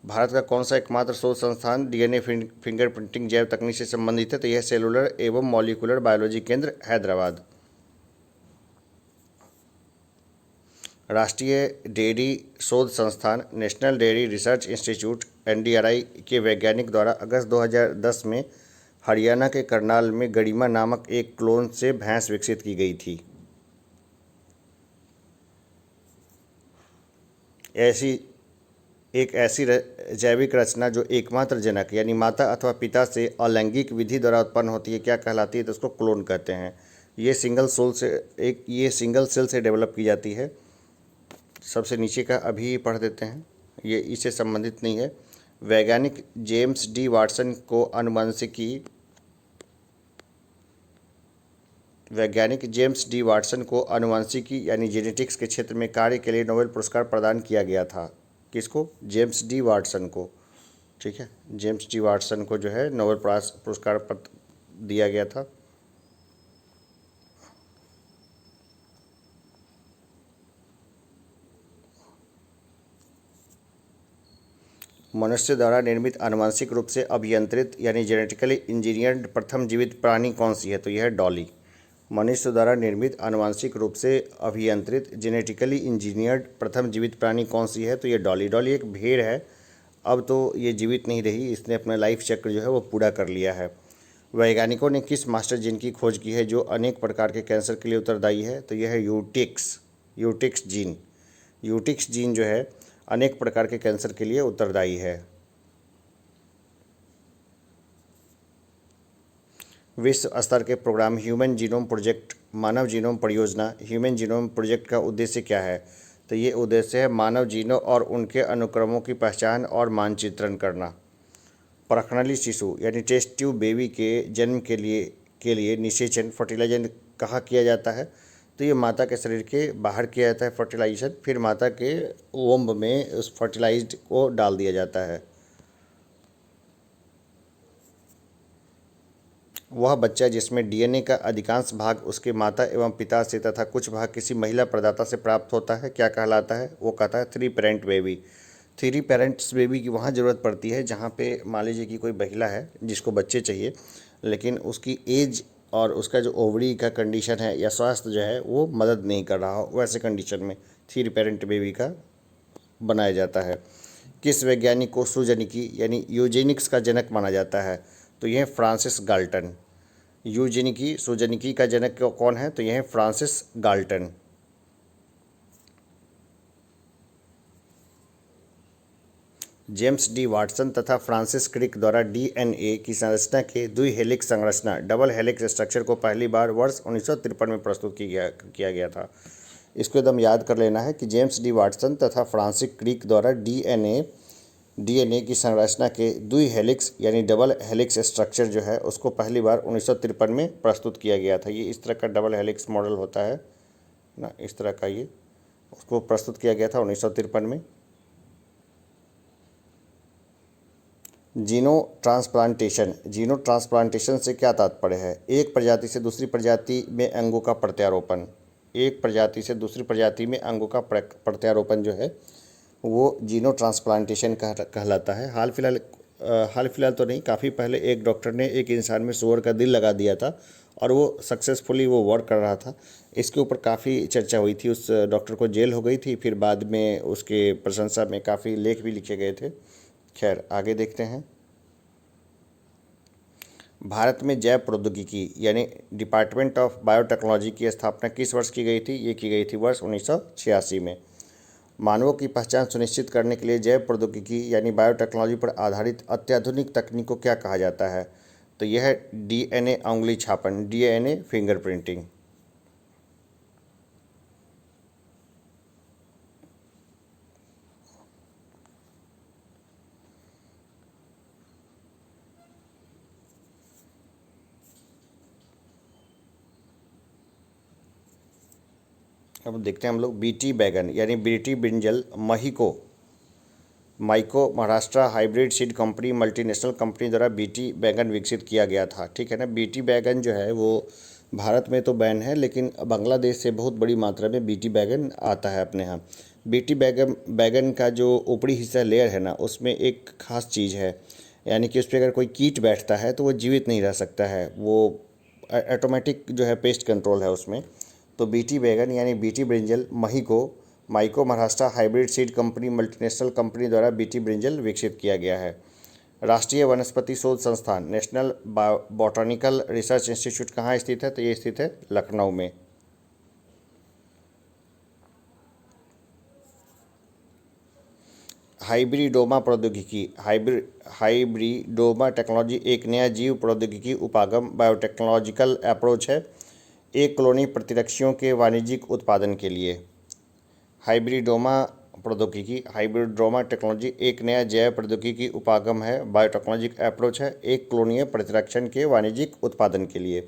भारत का कौन सा एकमात्र शोध संस्थान DNA फिंगरप्रिंटिंग जैव तकनीक से संबंधित है? तो यह सेल्यूलर एवं मॉलिक्यूलर बायोलॉजी केंद्र हैदराबाद। राष्ट्रीय डेयरी शोध संस्थान national dairy research institute NDRI के वैज्ञानिक द्वारा अगस्त 2010 में हरियाणा के करनाल में गरिमा नामक एक क्लोन से भैंस विकसित की गई थी। ऐसी जैविक रचना जो एकमात्र जनक यानी माता अथवा पिता से अलैंगिक विधि द्वारा उत्पन्न होती है क्या कहलाती है? तो उसको क्लोन कहते हैं। ये सिंगल सेल से डेवलप की जाती है। सबसे नीचे का अभी पढ़ देते हैं, ये इससे संबंधित नहीं है। वैज्ञानिक जेम्स डी वाटसन को आनुवंशिकी यानी जेनेटिक्स के क्षेत्र में कार्य के लिए नोबेल पुरस्कार प्रदान किया गया था। किसको? जेम्स डी वाटसन को। ठीक है, जेम्स डी वाटसन को जो है नोबेल पुरस्कार दिया गया था। मनुष्य द्वारा निर्मित आनुवंशिक रूप से अभियंत्रित यानी जेनेटिकली इंजीनियर्ड प्रथम जीवित प्राणी कौन सी है? तो यह है डॉली। मनुष्य द्वारा निर्मित आनुवंशिक रूप से अभियंत्रित जेनेटिकली इंजीनियर्ड प्रथम जीवित प्राणी कौन सी है? तो ये डॉली। डॉली एक भेड़ है, अब तो ये जीवित नहीं रही, इसने अपना लाइफ चक्र जो है वो पूरा कर लिया है। वैज्ञानिकों ने किस मास्टर जीन की खोज की है जो अनेक प्रकार के कैंसर के लिए उत्तरदायी है? तो यह है यूटिक्स जीन। यूटिक्स जीन जो है अनेक प्रकार के कैंसर के लिए उत्तरदायी है। विश्व स्तर के प्रोग्राम ह्यूमन जीनोम प्रोजेक्ट मानव जीनोम परियोजना ह्यूमन जीनोम प्रोजेक्ट का उद्देश्य क्या है? तो ये उद्देश्य है मानव जीनों और उनके अनुक्रमों की पहचान और मानचित्रण करना। परखनली शिशु यानी टेस्ट ट्यूब बेबी के जन्म के लिए निषेचन फर्टिलाइजेशन कहाँ किया जाता है? तो ये माता के शरीर के बाहर किया जाता है फर्टिलाइजेशन, फिर माता के ओम्ब में उस फर्टिलाइज्ड को डाल दिया जाता है। वह बच्चा जिसमें डीएनए का अधिकांश भाग उसके माता एवं पिता से तथा कुछ भाग किसी महिला प्रदाता से प्राप्त होता है क्या कहलाता है? वो कहता है three parent baby. Three parents baby की वहाँ ज़रूरत पड़ती है जहाँ पे मान लीजिए कि कोई महिला है जिसको बच्चे चाहिए, लेकिन उसकी एज और उसका जो ओवरी का कंडीशन है या स्वास्थ्य जो है वो मदद नहीं कर रहा हो, वैसे कंडीशन में थ्री पेरेंट बेबी का बनाया जाता है। किस वैज्ञानिक को सुजनिकी यानी यूजेनिक्स का जनक माना जाता है? तो यह फ्रांसिस गाल्टन। सुजनिकी का जनक कौन है? तो यह है Francis Galton. James D Watson तथा फ्रांसिस क्रिक द्वारा डीएनए की संरचना के द्विहेलिक्स संरचना डबल हेलिक्स स्ट्रक्चर को पहली बार वर्ष 1953 में प्रस्तुत किया गया था। इसको एकदम याद कर लेना है कि जेम्स डी वाटसन तथा फ्रांसिस क्रिक द्वारा डीएनए की संरचना के द्विहेलिक्स यानी डबल हेलिक्स स्ट्रक्चर जो है उसको पहली बार 1953 में प्रस्तुत किया गया था। ये इस तरह का डबल हेलिक्स मॉडल होता है ना, इस तरह का ये उसको प्रस्तुत किया गया था 1953 में। जीनो ट्रांसप्लांटेशन से क्या तात्पर्य है? एक प्रजाति से दूसरी प्रजाति में अंगों का प्रत्यारोपण। एक प्रजाति से दूसरी प्रजाति में अंगों का प्रत्यारोपण जो है वो जीनो ट्रांसप्लांटेशन कहलाता है। हाल फिलहाल तो नहीं, काफ़ी पहले एक डॉक्टर ने एक इंसान में सूअर का दिल लगा दिया था और वो सक्सेसफुली वो वर्क कर रहा था। इसके ऊपर काफ़ी चर्चा हुई थी, उस डॉक्टर को जेल हो गई थी, फिर बाद में उसके प्रशंसा में काफ़ी लेख भी लिखे गए थे। खैर आगे देखते हैं। भारत में जैव प्रौद्योगिकी यानी डिपार्टमेंट ऑफ बायोटेक्नोलॉजी की स्थापना किस वर्ष की गई थी? ये की गई थी वर्ष 1986 में। मानवों की पहचान सुनिश्चित करने के लिए जैव प्रौद्योगिकी यानी बायोटेक्नोलॉजी पर आधारित अत्याधुनिक तकनीक को क्या कहा जाता है? तो यह है डीएनए उंगली छापन, डीएनए फिंगरप्रिंटिंग। अब देखते हैं हम लोग बीटी बैगन यानी BT brinjal Mahyco Maharashtra hybrid seed company multinational company द्वारा बीटी बैगन विकसित किया गया था। ठीक है ना। बीटी बैगन जो है वो भारत में तो बैन है, लेकिन बांग्लादेश से बहुत बड़ी मात्रा में बीटी बैगन आता है अपने यहाँ। बीटी बैगन का जो ऊपरी हिस्सा लेयर है ना, उसमें एक खास चीज़ है, यानी कि उस पर अगर कोई कीट बैठता है तो वो जीवित नहीं रह सकता है। वो ऑटोमेटिक जो है पेस्ट कंट्रोल है उसमें। तो बीटी बैगन यानी BT brinjal Mahyco Maharashtra hybrid seed company multinational company द्वारा बीटी ब्रिंजल विकसित किया गया है। राष्ट्रीय वनस्पति शोध संस्थान नेशनल बॉटनिकल रिसर्च इंस्टीट्यूट कहाँ स्थित है? तो ये स्थित है लखनऊ में। हाइब्रिडोमा प्रौद्योगिकी, हाइब्रिडोमा टेक्नोलॉजी एक नया जीव प्रौद्योगिकी उपागम बायोटेक्नोलॉजिकल अप्रोच है एक कॉलोनी प्रतिरक्षियों के वाणिज्यिक उत्पादन के लिए। हाइब्रिडोमा प्रौद्योगिकी, हाइब्रिडोमा टेक्नोलॉजी एक नया जैव प्रौद्योगिकी उपागम है बायोटेक्नोलॉजिकल अप्रोच है एक कॉलोनीय प्रतिरक्षण के वाणिज्यिक उत्पादन के लिए।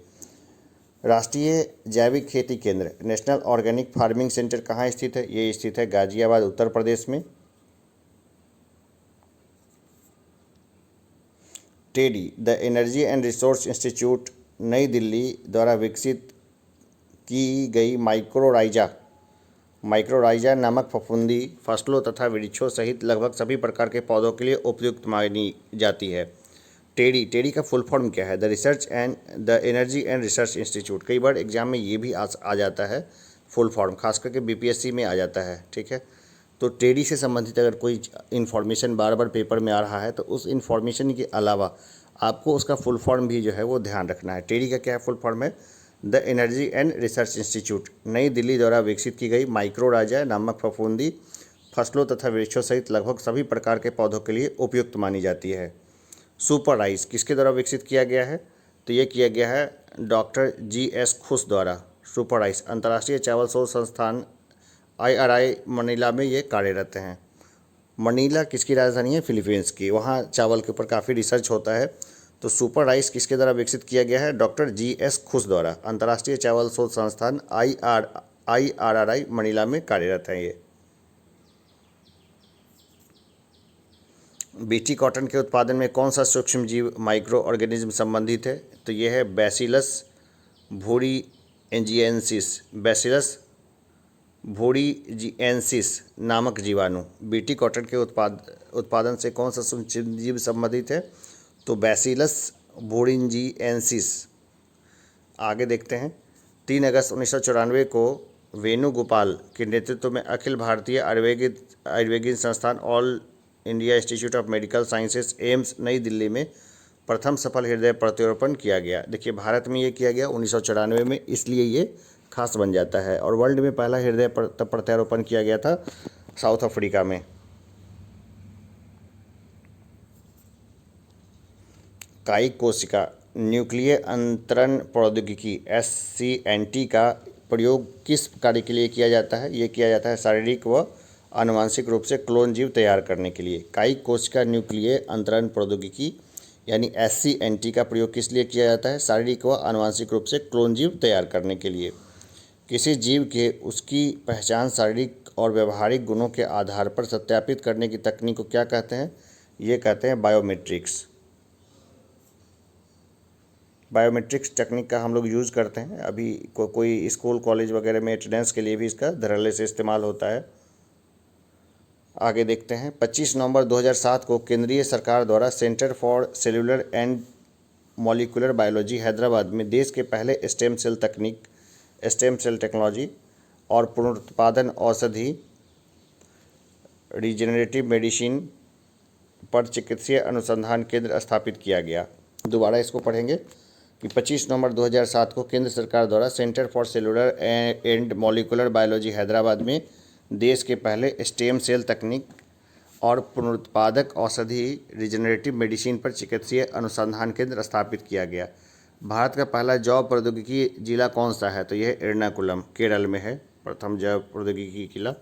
राष्ट्रीय जैविक खेती केंद्र नेशनल ऑर्गेनिक फार्मिंग सेंटर कहाँ स्थित है? ये स्थित है गाजियाबाद उत्तर प्रदेश में। Teddy the energy and resource institute नई दिल्ली द्वारा विकसित की गई माइक्रोराइजा नामक फफूंदी फसलों तथा वृक्षों सहित लगभग सभी प्रकार के पौधों के लिए उपयुक्त मानी जाती है। टेडी का फुल फॉर्म क्या है? The energy and research institute. कई बार एग्जाम में ये भी आ जाता है फुल फॉर्म, खास करके बीपीएससी में आ जाता है। ठीक है, तो टेडी से संबंधित अगर कोई इन्फॉर्मेशन बार बार पेपर में आ रहा है तो उस इन्फॉर्मेशन के अलावा आपको उसका फुल फॉर्म भी जो है वो ध्यान रखना है। टेडी का क्या है? फुल फॉर्म है the energy and research institute नई दिल्ली द्वारा विकसित की गई माइक्रोराइजा नामक फफूंदी फसलों तथा वृक्षों सहित लगभग सभी प्रकार के पौधों के लिए उपयुक्त मानी जाती है। सुपर राइस किसके द्वारा विकसित किया गया है? तो ये किया गया है डॉक्टर GS खुश द्वारा। सुपर राइस अंतर्राष्ट्रीय चावल शोध संस्थान IRI मनीला में ये कार्यरत हैं। मनीला किसकी राजधानी है? फिलीपींस की। वहाँ चावल के ऊपर काफ़ी रिसर्च होता है। तो सुपर राइस किसके द्वारा विकसित किया गया है? डॉक्टर GS खुश द्वारा। अंतर्राष्ट्रीय चावल शोध संस्थान IRI मनीला में कार्यरत है ये। बीटी कॉटन के उत्पादन में कौन सा सूक्ष्म जीव माइक्रो ऑर्गेनिज्म संबंधित है? तो ये है बैसिलस भूरीजिएंसिस नामक जीवाणु। बीटी कॉटन के उत्पादन से कौन सा सूक्ष्म जीव संबंधित है? तो बैसिलस भूरिंजिएंसिस। आगे देखते हैं। 3 अगस्त 1994 को वेणुगोपाल के नेतृत्व में अखिल भारतीय आयुर्विज्ञान संस्थान all India institute of medical sciences AIIMS नई दिल्ली में प्रथम सफल हृदय प्रत्यारोपण किया गया। देखिए भारत में ये किया गया 1994 में, इसलिए ये खास बन जाता है। और वर्ल्ड में पहला हृदय प्रत्यारोपण किया गया था साउथ अफ्रीका में। कायिक कोशिका न्यूक्लियर अंतरण प्रौद्योगिकी SCNT का प्रयोग किस कार्य के लिए किया जाता है? ये किया जाता है शारीरिक व आनुवांशिक रूप से क्लोन जीव तैयार करने के लिए। कायिक कोशिका न्यूक्लियर अंतरण प्रौद्योगिकी यानी SCNT का प्रयोग किस लिए किया जाता है? शारीरिक व आनुवांशिक रूप से क्लोन जीव तैयार करने के लिए। किसी जीव के उसकी पहचान शारीरिक और व्यवहारिक गुणों के आधार पर सत्यापित करने की तकनीक को क्या कहते हैं? ये कहते हैं बायोमेट्रिक्स। बायोमेट्रिक्स टेक्निक का हम लोग यूज़ करते हैं। अभी कोई स्कूल कॉलेज वगैरह में अटेंडेंस के लिए भी इसका धड़ल्ले से इस्तेमाल होता है। आगे देखते हैं। 25 नवंबर 2007 को केंद्रीय सरकार द्वारा centre for cellular and molecular biology Hyderabad में देश के पहले स्टेम सेल टेक्नोलॉजी और पुनरुत्पादन औषधि रीजेनरेटिव मेडिसिन पर चिकित्सीय अनुसंधान केंद्र स्थापित किया गया। दोबारा इसको पढ़ेंगे कि 25 नवंबर 2007 को केंद्र सरकार द्वारा centre for cellular and molecular biology Hyderabad में देश के पहले स्टेम सेल तकनीक और पुनरुत्पादक औषधि रीजेनरेटिव मेडिसिन पर चिकित्सीय अनुसंधान केंद्र स्थापित किया गया। भारत का पहला जैव प्रौद्योगिकी जिला कौन सा है? तो यह एर्नाकुलम केरल में है प्रथम जैव प्रौद्योगिकी जिला।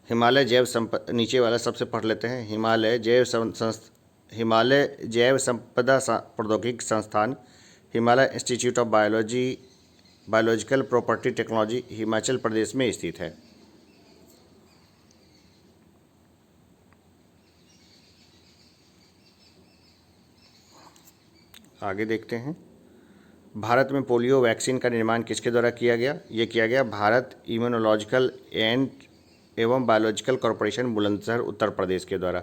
हिमालय नीचे वाला सबसे पढ़ लेते हैं। हिमालय जैव संपदा प्रौद्योगिकी संस्थान Himalaya institute of biological property technology Himachal Pradesh में स्थित है। आगे देखते हैं। भारत में पोलियो वैक्सीन का निर्माण किसके द्वारा किया गया? ये किया गया भारत इम्यूनोलॉजिकल एवं बायोलॉजिकल कॉरपोरेशन बुलंदशहर उत्तर प्रदेश के द्वारा।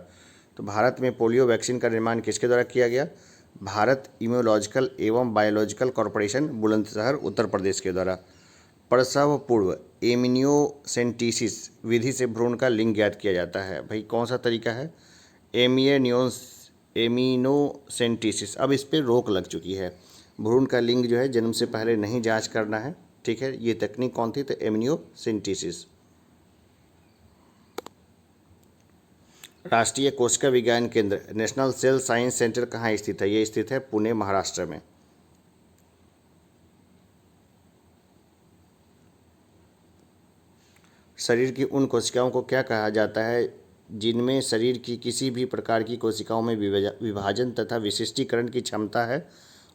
तो भारत में पोलियो वैक्सीन का निर्माण किसके द्वारा किया गया? भारत इम्यूनोलॉजिकल एवं बायोलॉजिकल कॉरपोरेशन बुलंदशहर उत्तर प्रदेश के द्वारा। प्रसव पूर्व एमिनियोसेंटिसिस विधि से भ्रूण का लिंग ज्ञात किया जाता है। भाई कौन सा तरीका है? एमिनोसेंटेसिस। अब इस पर रोक लग चुकी है। भ्रूण का लिंग जो है जन्म से पहले नहीं जांच करना है, ठीक है। ये तकनीक कौन थी? तो एमिनोसेंटेसिस। राष्ट्रीय कोशिका विज्ञान केंद्र नेशनल सेल साइंस सेंटर कहाँ स्थित है? ये स्थित है पुणे, महाराष्ट्र में। शरीर की उन कोशिकाओं को क्या कहा जाता है जिनमें शरीर की किसी भी प्रकार की कोशिकाओं में विभाजन तथा विशिष्टीकरण की क्षमता है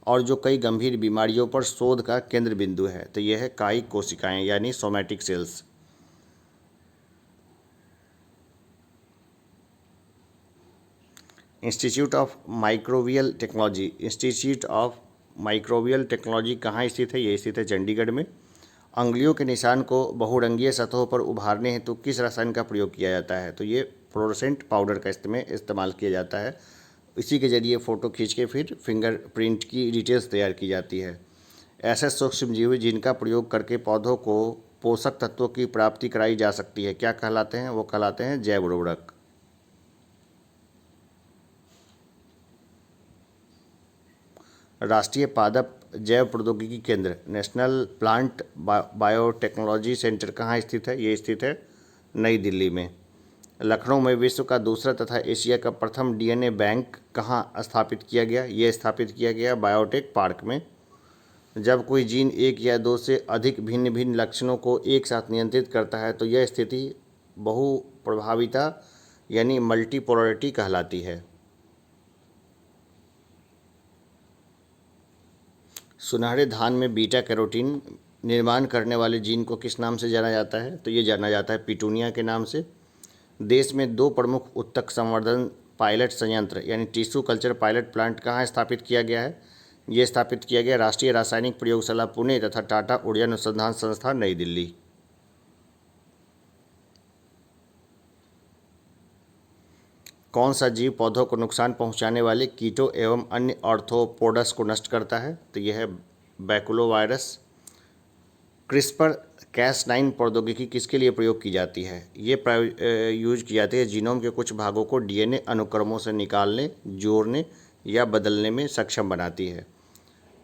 और जो कई गंभीर बीमारियों पर शोध का केंद्र बिंदु है? तो यह है कायिक कोशिकाएं यानी somatic cells. Institute of microbial technology, institute of microbial technology कहाँ स्थित है? ये स्थित है चंडीगढ़ में। अंगुलियों के निशान को बहुरंगीय सतहों पर उभारने हेतु किस रसायन का प्रयोग किया जाता है? तो ये फ्लोरोसेंट पाउडर का इस्तेमाल किया जाता है। इसी के जरिए फ़ोटो खींच के फिर फिंगरप्रिंट की डिटेल्स तैयार की जाती है। ऐसे सूक्ष्मजीव जिनका प्रयोग करके पौधों को पोषक तत्वों की प्राप्ति कराई जा सकती है, क्या कहलाते हैं? वो कहलाते हैं जैव उर्वरक। राष्ट्रीय पादप जैव प्रौद्योगिकी केंद्र नेशनल प्लांट बायोटेक्नोलॉजी सेंटर कहाँ स्थित है? ये स्थित है नई दिल्ली में। लखनऊ में विश्व का दूसरा तथा एशिया का प्रथम डीएनए बैंक कहाँ स्थापित किया गया? ये स्थापित किया गया बायोटेक पार्क में। जब कोई जीन एक या दो से अधिक भिन्न भिन्न लक्षणों को एक साथ नियंत्रित करता है तो यह स्थिति बहुप्रभाविता यानी मल्टीपोलरिटी कहलाती है। सुनहरे धान में बीटा कैरोटीन निर्माण करने वाले जीन को किस नाम से जाना जाता है? तो ये जाना जाता है पिटूनिया के नाम से। देश में दो प्रमुख उत्तक संवर्धन पायलट संयंत्र यानी टिश्यू कल्चर पायलट प्लांट कहाँ स्थापित किया गया है? ये स्थापित किया गया राष्ट्रीय रासायनिक प्रयोगशाला पुणे तथा टाटा ऊर्जा अनुसंधान संस्थान नई दिल्ली। कौन सा जीव पौधों को नुकसान पहुंचाने वाले कीटों एवं अन्य ऑर्थोपोड्स को नष्ट करता है? तो यह है बैकुलोवायरस। क्रिस्पर Cas9 प्रौद्योगिकी किसके लिए प्रयोग की जाती है? ये यूज की जाती है जीनोम के कुछ भागों को डीएनए अनुक्रमों से निकालने, जोड़ने या बदलने में सक्षम बनाती है।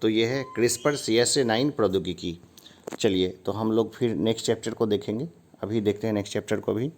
तो ये है क्रिस्पर Cas9 प्रौद्योगिकी। चलिए तो हम लोग फिर नेक्स्ट चैप्टर को देखेंगे। अभी देखते हैं नेक्स्ट चैप्टर को भी।